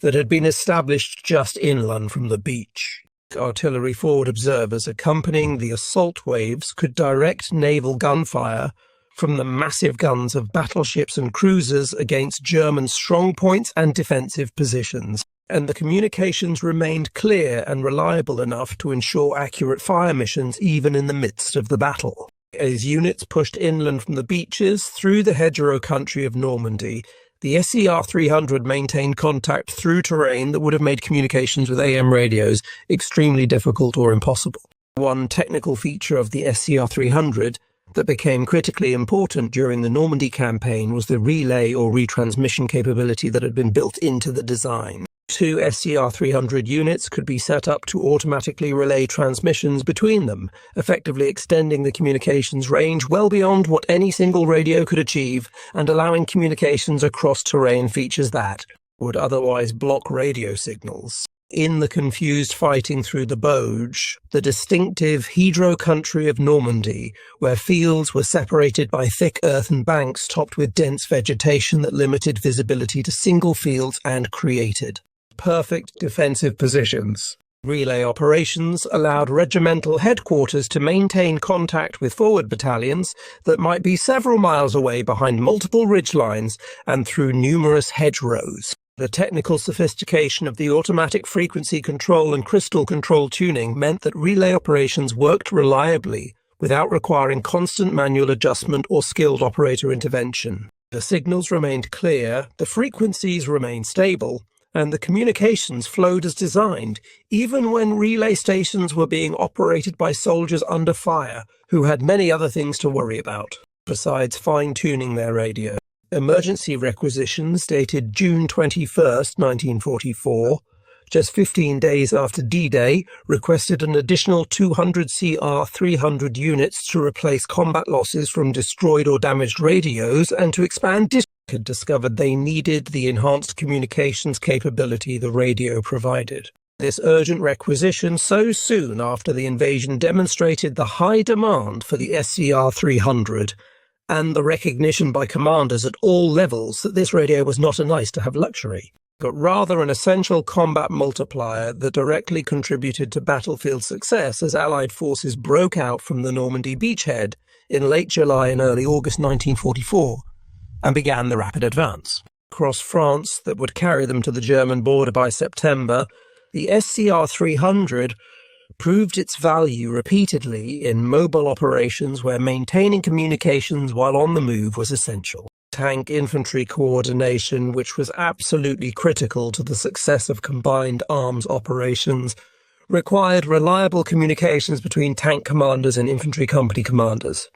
that had been established just inland from the beach. Artillery forward observers accompanying the assault waves could direct naval gunfire from the massive guns of battleships and cruisers against German strongpoints and defensive positions, and the communications remained clear and reliable enough to ensure accurate fire missions even in the midst of the battle. As units pushed inland from the beaches through the hedgerow country of Normandy, the SCR-300 maintained contact through terrain that would have made communications with AM radios extremely difficult or impossible. One technical feature of the SCR-300 that became critically important during the Normandy campaign was the relay or retransmission capability that had been built into the design. 2 SCR-300 units could be set up to automatically relay transmissions between them, effectively extending the communications range well beyond what any single radio could achieve and allowing communications across terrain features that would otherwise block radio signals. In the confused fighting through the Bauge, the distinctive hedgerow country of Normandy, where fields were separated by thick earthen banks topped with dense vegetation that limited visibility to single fields and created perfect defensive positions. Relay operations allowed regimental headquarters to maintain contact with forward battalions that might be several miles away behind multiple ridgelines and through numerous hedgerows. The technical sophistication of the automatic frequency control and crystal control tuning meant that relay operations worked reliably without requiring constant manual adjustment or skilled operator intervention. The signals remained clear, the frequencies remained stable, and the communications flowed as designed, even when relay stations were being operated by soldiers under fire who had many other things to worry about, besides fine-tuning their radio. Emergency requisitions dated June 21, 1944, just 15 days after D-Day, requested an additional 200 SCR-300 units to replace combat losses from destroyed or damaged radios and to expand had discovered they needed the enhanced communications capability the radio provided. This urgent requisition so soon after the invasion demonstrated the high demand for the SCR-300 and the recognition by commanders at all levels that this radio was not a nice-to-have luxury, but rather an essential combat multiplier that directly contributed to battlefield success as Allied forces broke out from the Normandy beachhead in late July and early August 1944. And began the rapid advance. Across France that would carry them to the German border by September, the SCR-300 proved its value repeatedly in mobile operations where maintaining communications while on the move was essential. Tank infantry coordination, which was absolutely critical to the success of combined arms operations, required reliable communications between tank commanders and infantry company commanders.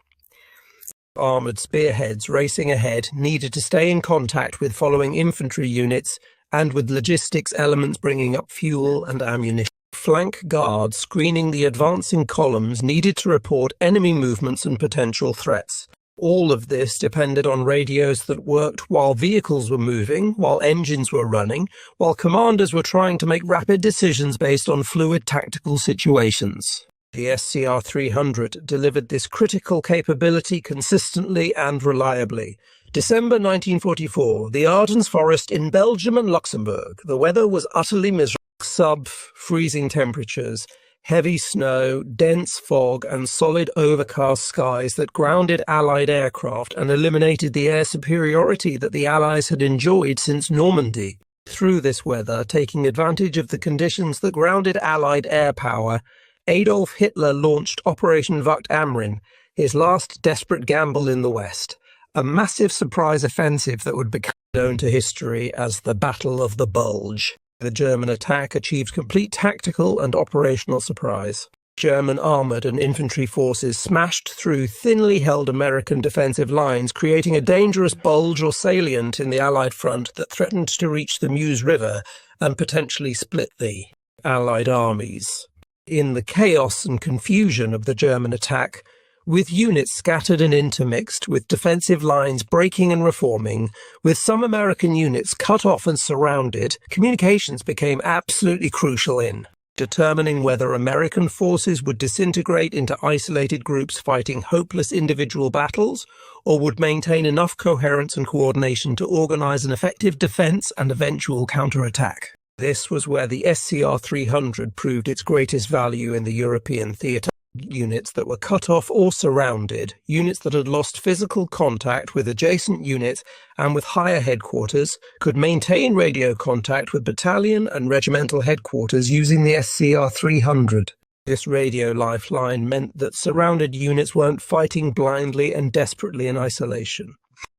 Armoured spearheads racing ahead needed to stay in contact with following infantry units and with logistics elements bringing up fuel and ammunition. Flank guards screening the advancing columns needed to report enemy movements and potential threats. All of this depended on radios that worked while vehicles were moving, while engines were running, while commanders were trying to make rapid decisions based on fluid tactical situations. The SCR-300 delivered this critical capability consistently and reliably. December 1944, the Ardennes forest in Belgium and Luxembourg. The weather was utterly miserable. Sub-freezing temperatures, heavy snow, dense fog, and solid overcast skies that grounded Allied aircraft and eliminated the air superiority that the Allies had enjoyed since Normandy. Through this weather, taking advantage of the conditions that grounded Allied air power, Adolf Hitler launched Operation Wacht am Rhein, his last desperate gamble in the West, a massive surprise offensive that would become known to history as the Battle of the Bulge. The German attack achieved complete tactical and operational surprise. German armoured and infantry forces smashed through thinly held American defensive lines, creating a dangerous bulge or salient in the Allied front that threatened to reach the Meuse River and potentially split the Allied armies. In the chaos and confusion of the German attack, with units scattered and intermixed, with defensive lines breaking and reforming, with some American units cut off and surrounded, communications became absolutely crucial in determining whether American forces would disintegrate into isolated groups fighting hopeless individual battles, or would maintain enough coherence and coordination to organize an effective defense and eventual counterattack. This was where the SCR-300 proved its greatest value in the European theatre. Units that were cut off or surrounded, units that had lost physical contact with adjacent units and with higher headquarters, could maintain radio contact with battalion and regimental headquarters using the SCR-300. This radio lifeline meant that surrounded units weren't fighting blindly and desperately in isolation.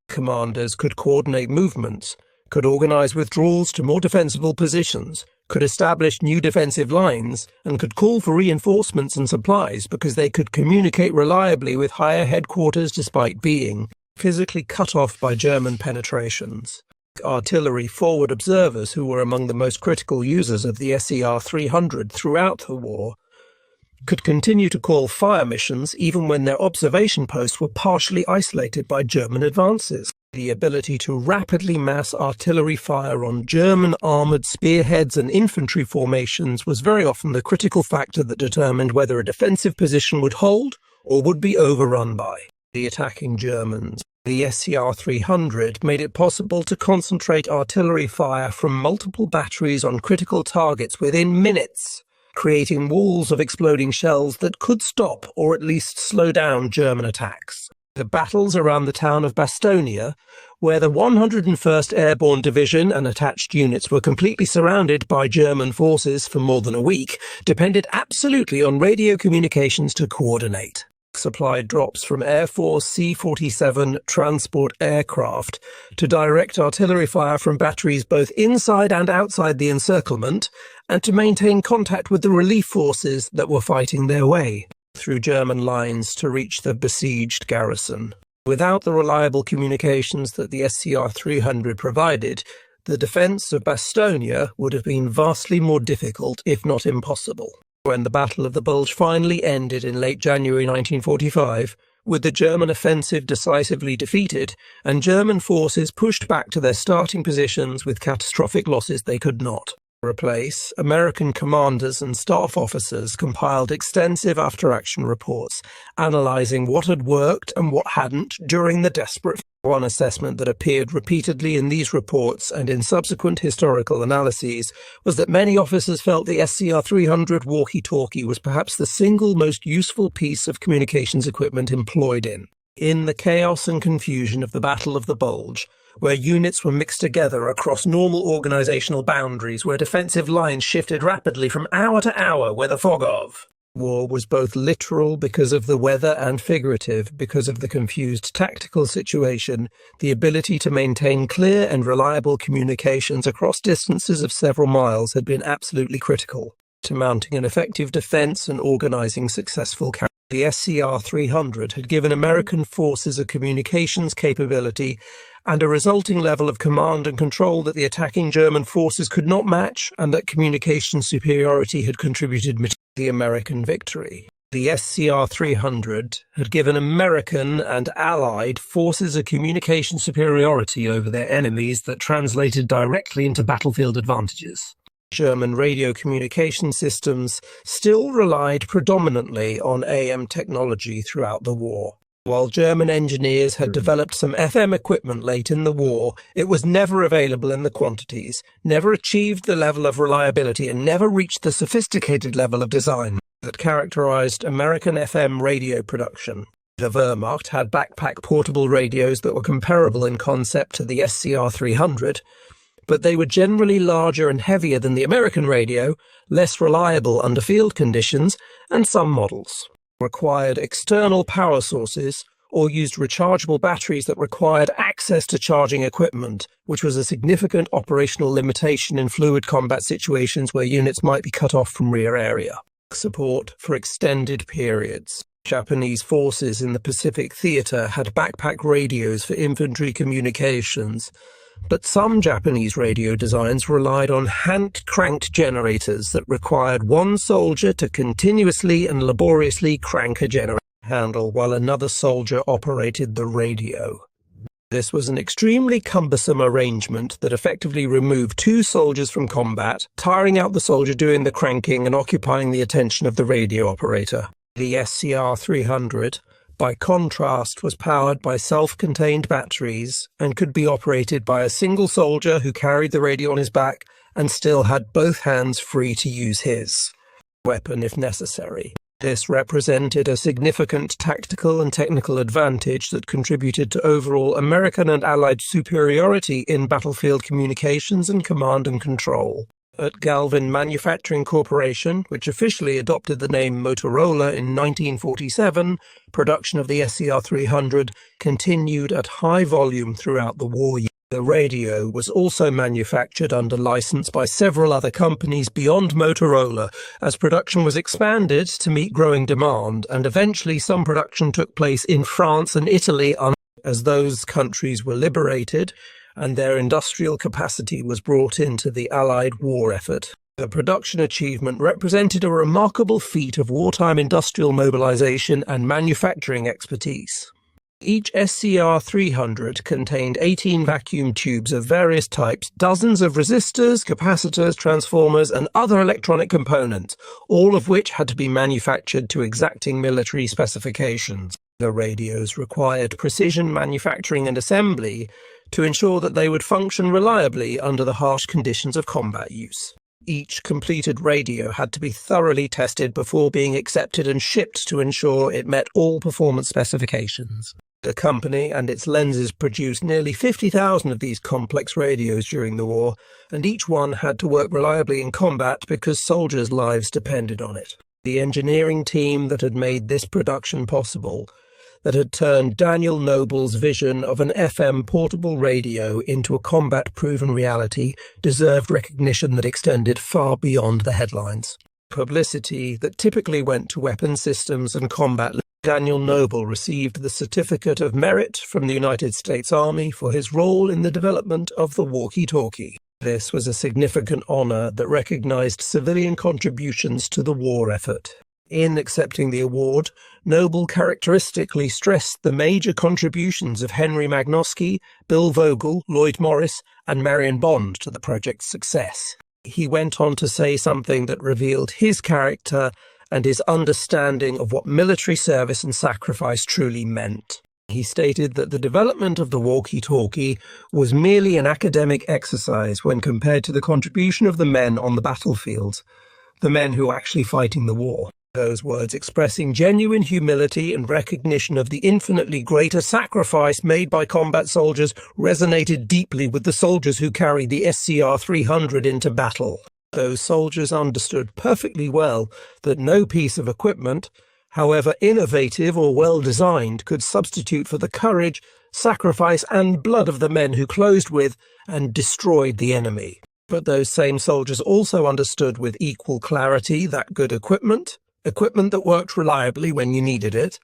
Commanders could coordinate movements, could organize withdrawals to more defensible positions, could establish new defensive lines, and could call for reinforcements and supplies because they could communicate reliably with higher headquarters despite being physically cut off by German penetrations. Artillery forward observers, who were among the most critical users of the SCR-300 throughout the war, could continue to call fire missions even when their observation posts were partially isolated by German advances. The ability to rapidly mass artillery fire on German armoured spearheads and infantry formations was very often the critical factor that determined whether a defensive position would hold or would be overrun by the attacking Germans. The SCR-300 made it possible to concentrate artillery fire from multiple batteries on critical targets within minutes, creating walls of exploding shells that could stop or at least slow down German attacks. The battles around the town of Bastogne, where the 101st Airborne Division and attached units were completely surrounded by German forces for more than a week, depended absolutely on radio communications to coordinate. Supplied drops from Air Force C-47 transport aircraft to direct artillery fire from batteries both inside and outside the encirclement, and to maintain contact with the relief forces that were fighting their way through German lines to reach the besieged garrison. Without the reliable communications that the SCR-300 provided, the defence of Bastogne would have been vastly more difficult, if not impossible. When the Battle of the Bulge finally ended in late January 1945, with the German offensive decisively defeated, and German forces pushed back to their starting positions with catastrophic losses they could not replace, American commanders and staff officers compiled extensive after-action reports, analysing what had worked and what hadn't during the desperate. One assessment that appeared repeatedly in these reports and in subsequent historical analyses was that many officers felt the SCR-300 walkie-talkie was perhaps the single most useful piece of communications equipment employed in the chaos and confusion of the Battle of the Bulge, where units were mixed together across normal organisational boundaries, where defensive lines shifted rapidly from hour to hour with a fog of. War was both literal because of the weather and figurative because of the confused tactical situation. The ability to maintain clear and reliable communications across distances of several miles had been absolutely critical to mounting an effective defence and organising successful counter. The SCR-300 had given American forces a communications capability and a resulting level of command and control that the attacking German forces could not match, and that communication superiority had contributed to the American victory. The SCR-300 had given American and Allied forces a communication superiority over their enemies that translated directly into battlefield advantages. German radio communication systems still relied predominantly on AM technology throughout the war. While German engineers had developed some FM equipment late in the war, it was never available in the quantities, never achieved the level of reliability, and never reached the sophisticated level of design that characterized American FM radio production. The Wehrmacht had backpack portable radios that were comparable in concept to the SCR-300, but they were generally larger and heavier than the American radio, less reliable under field conditions, and some models required external power sources or used rechargeable batteries that required access to charging equipment, which was a significant operational limitation in fluid combat situations where units might be cut off from rear area. Support for extended periods. Japanese forces in the Pacific Theater had backpack radios for infantry communications, but some Japanese radio designs relied on hand-cranked generators that required one soldier to continuously and laboriously crank a generator. handle while another soldier operated the radio. This was an extremely cumbersome arrangement that effectively removed two soldiers from combat, tiring out the soldier doing the cranking and occupying the attention of the radio operator. The SCR-300, by contrast, was powered by self-contained batteries and could be operated by a single soldier who carried the radio on his back and still had both hands free to use his weapon if necessary. This represented a significant tactical and technical advantage that contributed to overall American and Allied superiority in battlefield communications and command and control. At Galvin Manufacturing Corporation, which officially adopted the name Motorola in 1947, production of the SCR-300 continued at high volume throughout the war years. The radio was also manufactured under license by several other companies beyond Motorola as production was expanded to meet growing demand, and eventually some production took place in France and Italy as those countries were liberated and their industrial capacity was brought into the Allied war effort. The production achievement represented a remarkable feat of wartime industrial mobilization and manufacturing expertise. Each SCR-300 contained 18 vacuum tubes of various types, dozens of resistors, capacitors, transformers, and other electronic components, all of which had to be manufactured to exacting military specifications. The radios required precision manufacturing and assembly to ensure that they would function reliably under the harsh conditions of combat use. Each completed radio had to be thoroughly tested before being accepted and shipped to ensure it met all performance specifications. The company and its lenses produced nearly 50,000 of these complex radios during the war, and each one had to work reliably in combat because soldiers' lives depended on it. The engineering team that had made this production possible, that had turned Daniel Noble's vision of an FM portable radio into a combat-proven reality, deserved recognition that extended far beyond the headlines. Publicity that typically went to weapons systems and combat. Daniel Noble received the Certificate of Merit from the United States Army for his role in the development of the Walkie-Talkie. This was a significant honor that recognized civilian contributions to the war effort. In accepting the award, Noble characteristically stressed the major contributions of Henry Magnoski, Bill Vogel, Lloyd Morris, and Marion Bond to the project's success. He went on to say something that revealed his character and his understanding of what military service and sacrifice truly meant. He stated that the development of the walkie-talkie was merely an academic exercise when compared to the contribution of the men on the battlefield, the men who were actually fighting the war. Those words expressing genuine humility and recognition of the infinitely greater sacrifice made by combat soldiers resonated deeply with the soldiers who carried the SCR-300 into battle. Those soldiers understood perfectly well that no piece of equipment, however innovative or well-designed, could substitute for the courage, sacrifice, and blood of the men who closed with and destroyed the enemy. But those same soldiers also understood with equal clarity that good equipment that worked reliably when you needed it,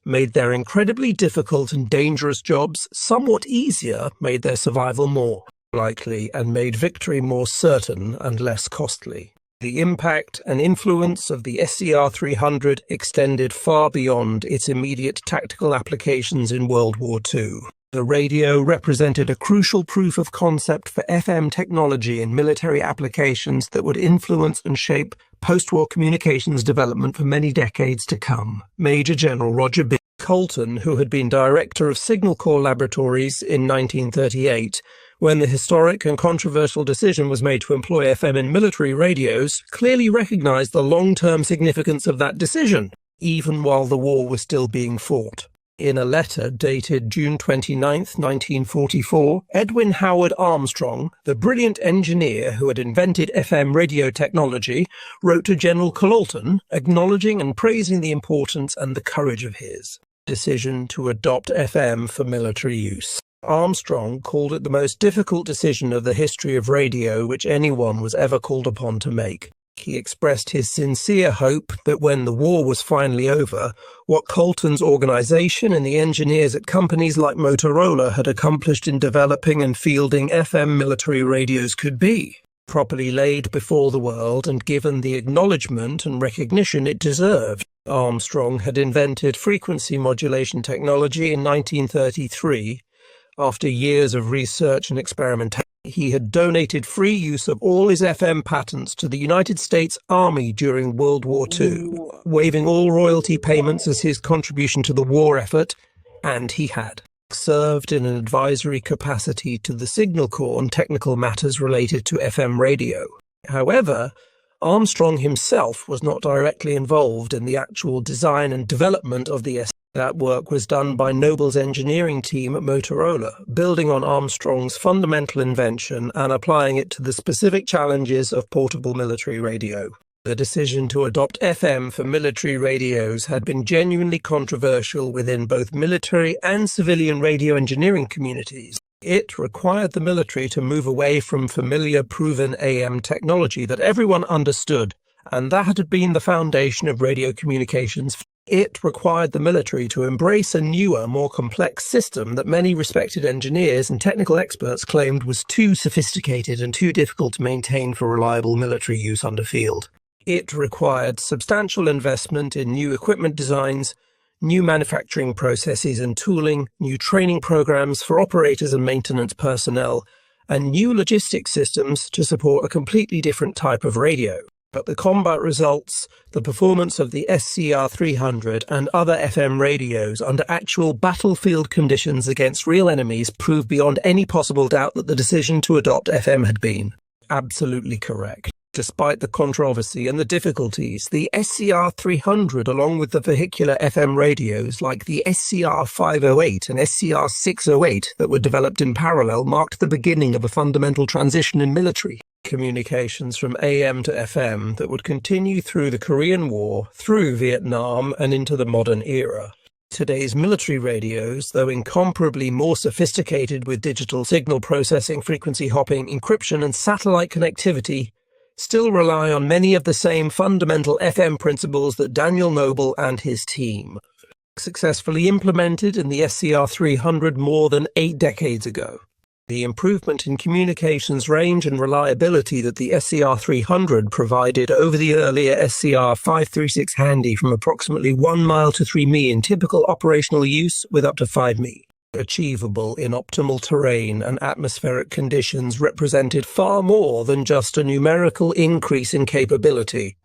made their incredibly difficult and dangerous jobs somewhat easier, made their survival more likely, and made victory more certain and less costly. The impact and influence of the SCR-300 extended far beyond its immediate tactical applications in World War II. The radio represented a crucial proof of concept for FM technology in military applications that would influence and shape post-war communications development for many decades to come. Major General Roger B. Colton, who had been director of Signal Corps Laboratories in 1938, when the historic and controversial decision was made to employ FM in military radios, clearly recognized the long-term significance of that decision, even while the war was still being fought. In a letter dated June 29, 1944, Edwin Howard Armstrong, the brilliant engineer who had invented FM radio technology, wrote to General Colton, acknowledging and praising the importance and the courage of his decision to adopt FM for military use. Armstrong called it the most difficult decision of the history of radio which anyone was ever called upon to make. He expressed his sincere hope that when the war was finally over, what Colton's organization and the engineers at companies like Motorola had accomplished in developing and fielding FM military radios could be. properly laid before the world and given the acknowledgement and recognition it deserved. Armstrong had invented frequency modulation technology in 1933. After years of research and experimentation, he had donated free use of all his FM patents to the United States Army during World War II, waiving all royalty payments as his contribution to the war effort, and he had served in an advisory capacity to the Signal Corps on technical matters related to FM radio. However, Armstrong himself was not directly involved in the actual design and development of the SCR. That work was done by Noble's engineering team at Motorola, building on Armstrong's fundamental invention and applying it to the specific challenges of portable military radio. The decision to adopt FM for military radios had been genuinely controversial within both military and civilian radio engineering communities. It required the military to move away from familiar, proven AM technology that everyone understood, and that had been the foundation of radio communications. It required the military to embrace a newer, more complex system that many respected engineers and technical experts claimed was too sophisticated and too difficult to maintain for reliable military use under field. It required substantial investment in new equipment designs, new manufacturing processes and tooling, new training programs for operators and maintenance personnel, and new logistics systems to support a completely different type of radio. But the combat results, the performance of the SCR-300 and other FM radios under actual battlefield conditions against real enemies proved beyond any possible doubt that the decision to adopt FM had been absolutely correct. Despite the controversy and the difficulties, the SCR-300, along with the vehicular FM radios like the SCR-508 and SCR-608 that were developed in parallel, marked the beginning of a fundamental transition in military communications from AM to FM that would continue through the Korean War, through Vietnam, and into the modern era. Today's military radios, though incomparably more sophisticated with digital signal processing, frequency hopping, encryption, and satellite connectivity, still rely on many of the same fundamental FM principles that Daniel Noble and his team successfully implemented in the SCR-300 more than 8 decades ago. The improvement in communications range and reliability that the SCR-300 provided over the earlier SCR-536 Handy from approximately 1 mile to 3 mi in typical operational use with up to 5 mi. Achievable in optimal terrain and atmospheric conditions represented far more than just a numerical increase in capability.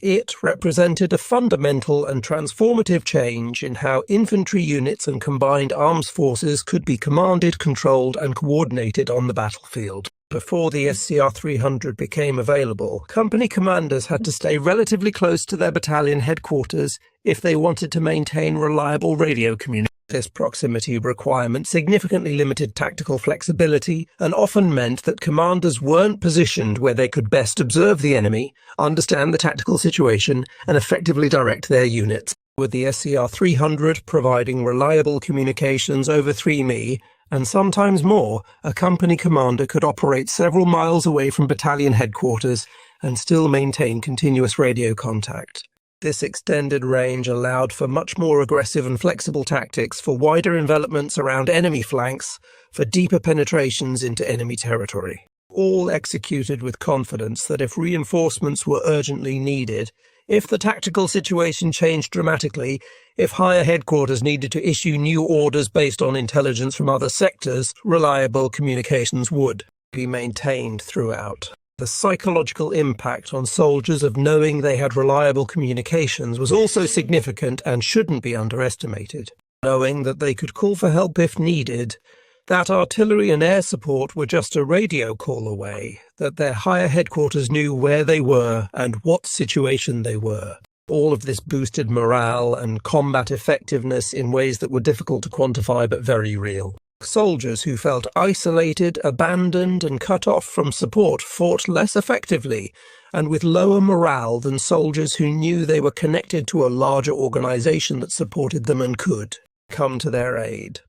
It represented a fundamental and transformative change in how infantry units and combined arms forces could be commanded, controlled, and coordinated on the battlefield. Before the SCR-300 became available, company commanders had to stay relatively close to their battalion headquarters if they wanted to maintain reliable radio communication. This proximity requirement significantly limited tactical flexibility and often meant that commanders weren't positioned where they could best observe the enemy, understand the tactical situation, and effectively direct their units. With the SCR-300 providing reliable communications over 3 mi, and sometimes more, a company commander could operate several miles away from battalion headquarters and still maintain continuous radio contact. This extended range allowed for much more aggressive and flexible tactics, for wider envelopments around enemy flanks, for deeper penetrations into enemy territory. All executed with confidence that if reinforcements were urgently needed, if the tactical situation changed dramatically, if higher headquarters needed to issue new orders based on intelligence from other sectors, reliable communications would be maintained throughout. The psychological impact on soldiers of knowing they had reliable communications was also significant and shouldn't be underestimated. Knowing that they could call for help if needed, that artillery and air support were just a radio call away, that their higher headquarters knew where they were and what situation they were. All of this boosted morale and combat effectiveness in ways that were difficult to quantify but very real. Soldiers who felt isolated, abandoned, and cut off from support fought less effectively and with lower morale than soldiers who knew they were connected to a larger organization that supported them and could come to their aid.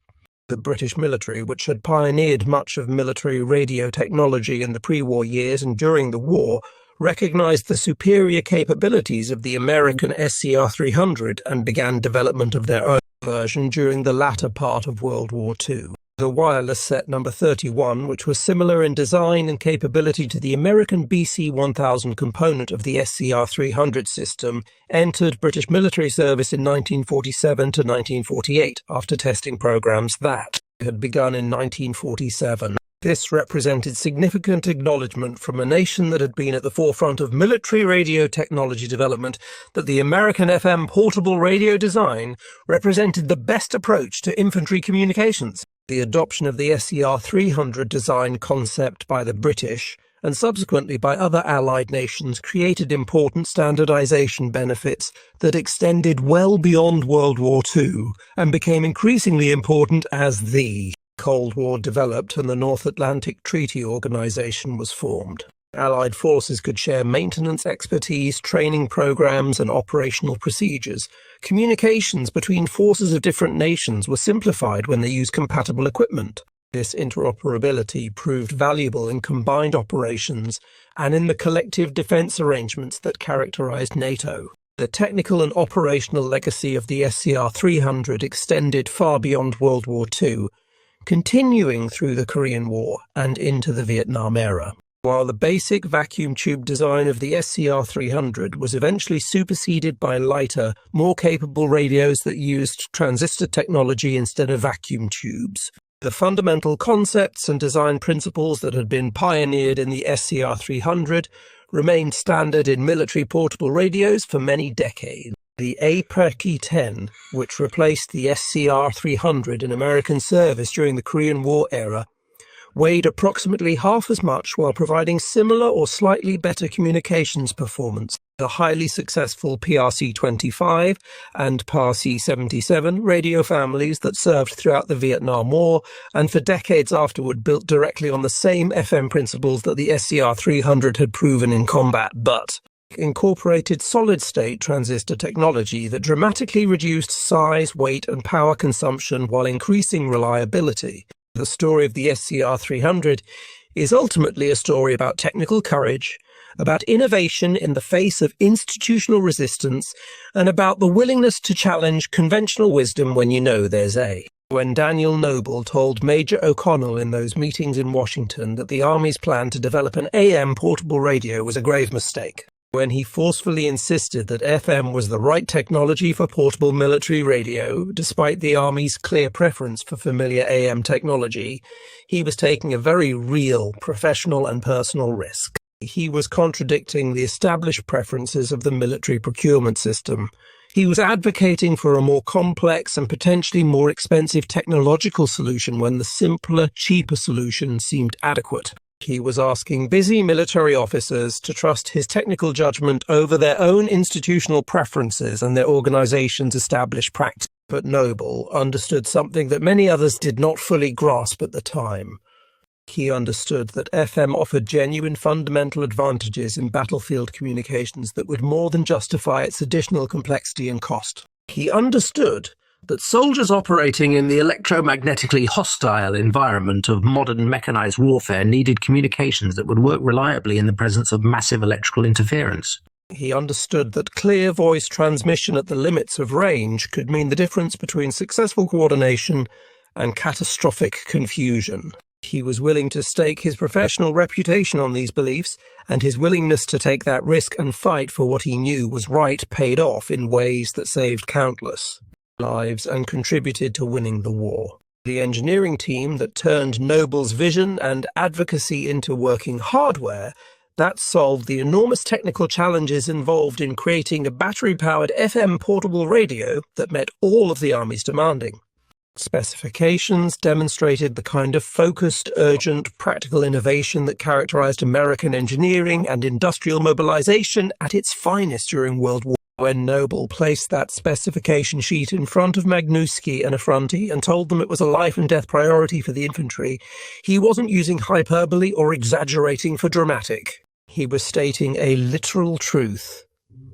The British military, which had pioneered much of military radio technology in the pre-war years and during the war, recognized the superior capabilities of the American SCR-300 and began development of their own version during the latter part of World War II. The wireless set number 31, which was similar in design and capability to the American BC-1000 component of the SCR-300 system, entered British military service in 1947 to 1948 after testing programs that had begun in 1947. This represented significant acknowledgement from a nation that had been at the forefront of military radio technology development that the American FM portable radio design represented the best approach to infantry communications. The adoption of the SCR-300 design concept by the British and subsequently by other Allied nations created important standardization benefits that extended well beyond World War II and became increasingly important as the Cold War developed and the North Atlantic Treaty Organization was formed. Allied forces could share maintenance expertise, training programs, and operational procedures. Communications between forces of different nations were simplified when they used compatible equipment. This interoperability proved valuable in combined operations and in the collective defense arrangements that characterized NATO. The technical and operational legacy of the SCR-300 extended far beyond World War II, continuing through the Korean War and into the Vietnam era. While the basic vacuum tube design of the SCR-300 was eventually superseded by lighter, more capable radios that used transistor technology instead of vacuum tubes, the fundamental concepts and design principles that had been pioneered in the SCR-300 remained standard in military portable radios for many decades. The APRC-10, which replaced the SCR-300 in American service during the Korean War era, weighed approximately half as much while providing similar or slightly better communications performance. The highly successful PRC-25 and PRC-77 radio families that served throughout the Vietnam War and for decades afterward built directly on the same FM principles that the SCR-300 had proven in combat, but incorporated solid-state transistor technology that dramatically reduced size, weight, and power consumption while increasing reliability. The story of the SCR-300 is ultimately a story about technical courage, about innovation in the face of institutional resistance, and about the willingness to challenge conventional wisdom when you know there's a. When Daniel Noble told Major O'Connell in those meetings in Washington that the Army's plan to develop an AM portable radio was a grave mistake. When he forcefully insisted that FM was the right technology for portable military radio, despite the Army's clear preference for familiar AM technology, he was taking a very real professional and personal risk. He was contradicting the established preferences of the military procurement system. He was advocating for a more complex and potentially more expensive technological solution when the simpler, cheaper solution seemed adequate. He was asking busy military officers to trust his technical judgment over their own institutional preferences and their organization's established practice. But Noble understood something that many others did not fully grasp at the time. He understood that FM offered genuine fundamental advantages in battlefield communications that would more than justify its additional complexity and cost. He understood that soldiers operating in the electromagnetically hostile environment of modern mechanized warfare needed communications that would work reliably in the presence of massive electrical interference. He understood that clear voice transmission at the limits of range could mean the difference between successful coordination and catastrophic confusion. He was willing to stake his professional reputation on these beliefs, and his willingness to take that risk and fight for what he knew was right paid off in ways that saved countless lives and contributed to winning the war. The engineering team that turned Noble's vision and advocacy into working hardware that solved the enormous technical challenges involved in creating a battery-powered FM portable radio that met all of the Army's demanding. Specifications demonstrated the kind of focused, urgent, practical innovation that characterized American engineering and industrial mobilization at its finest during World War. When Noble placed that specification sheet in front of Magnuski and Affronti and told them it was a life-and-death priority for the infantry, he wasn't using hyperbole or exaggerating for dramatic. He was stating a literal truth.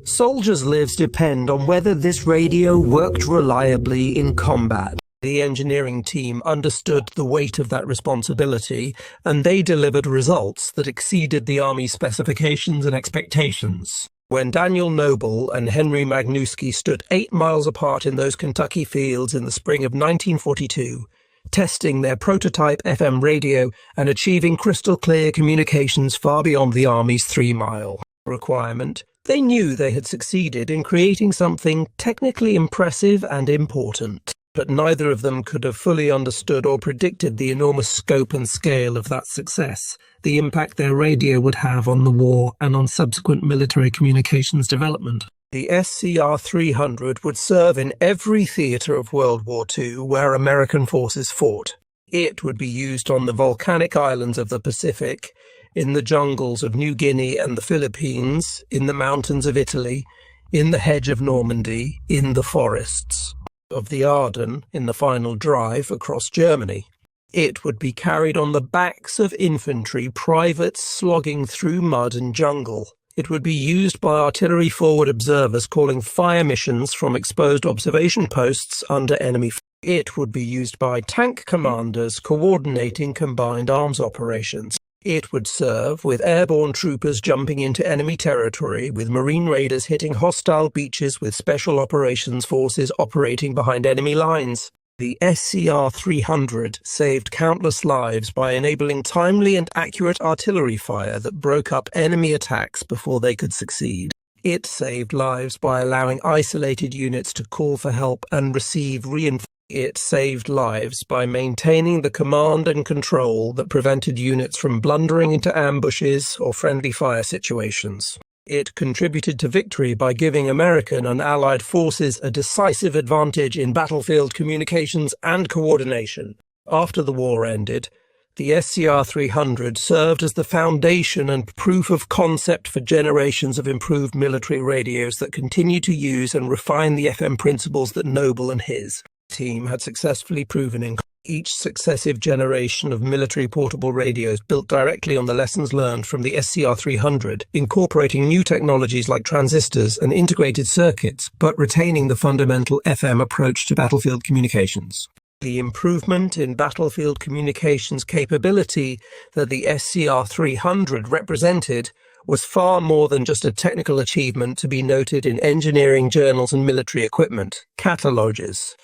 Soldiers' lives depend on whether this radio worked reliably in combat. The engineering team understood the weight of that responsibility, and they delivered results that exceeded the Army's specifications and expectations. When Daniel Noble and Henry Magnuski stood 8 miles apart in those Kentucky fields in the spring of 1942, testing their prototype FM radio and achieving crystal-clear communications far beyond the Army's 3-mile requirement. They knew they had succeeded in creating something technically impressive and important, but neither of them could have fully understood or predicted the enormous scope and scale of that success, the impact their radio would have on the war and on subsequent military communications development. The SCR-300 would serve in every theatre of World War II where American forces fought. It would be used on the volcanic islands of the Pacific, in the jungles of New Guinea and the Philippines, in the mountains of Italy, in the hedge of Normandy, in the forests of the Ardennes, in the final drive across Germany. It would be carried on the backs of infantry privates slogging through mud and jungle. It would be used by artillery-forward observers calling fire missions from exposed observation posts under enemy fire. It would be used by tank commanders coordinating combined arms operations. It would serve with airborne troopers jumping into enemy territory, with marine raiders hitting hostile beaches, with special operations forces operating behind enemy lines. The SCR-300 saved countless lives by enabling timely and accurate artillery fire that broke up enemy attacks before they could succeed. It saved lives by allowing isolated units to call for help and receive reinforcements. It saved lives by maintaining the command and control that prevented units from blundering into ambushes or friendly fire situations. It contributed to victory by giving American and Allied forces a decisive advantage in battlefield communications and coordination. After the war ended, the SCR-300 served as the foundation and proof of concept for generations of improved military radios that continue to use and refine the FM principles that Noble and his team had successfully proven in each successive generation of military portable radios built directly on the lessons learned from the SCR-300, incorporating new technologies like transistors and integrated circuits, but retaining the fundamental FM approach to battlefield communications. The improvement in battlefield communications capability that the SCR-300 represented was far more than just a technical achievement to be noted in engineering journals and military equipment catalogues.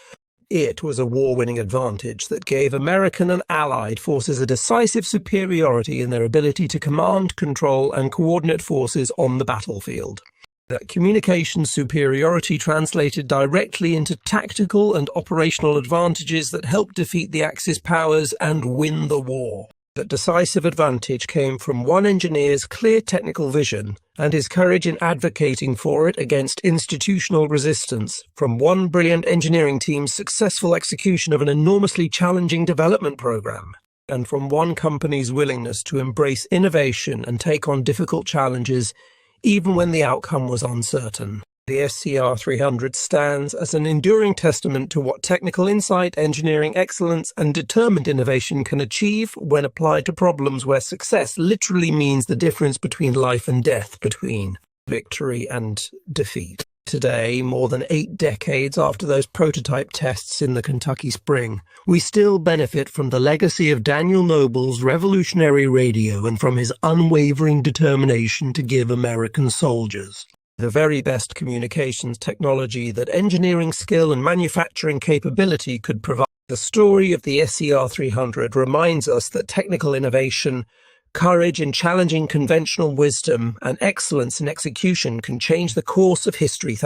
It was a war-winning advantage that gave American and Allied forces a decisive superiority in their ability to command, control, and coordinate forces on the battlefield. That communication superiority translated directly into tactical and operational advantages that helped defeat the Axis powers and win the war. That decisive advantage came from one engineer's clear technical vision and his courage in advocating for it against institutional resistance, from one brilliant engineering team's successful execution of an enormously challenging development program, and from one company's willingness to embrace innovation and take on difficult challenges even when the outcome was uncertain. The SCR-300 stands as an enduring testament to what technical insight, engineering excellence, and determined innovation can achieve when applied to problems where success literally means the difference between life and death, between victory and defeat. Today, more than 8 decades after those prototype tests in the Kentucky Spring, we still benefit from the legacy of Daniel Noble's revolutionary radio and from his unwavering determination to give American soldiers the very best communications technology that engineering skill and manufacturing capability could provide. The story of the SCR-300 reminds us that technical innovation, courage in challenging conventional wisdom, and excellence in execution can change the course of history.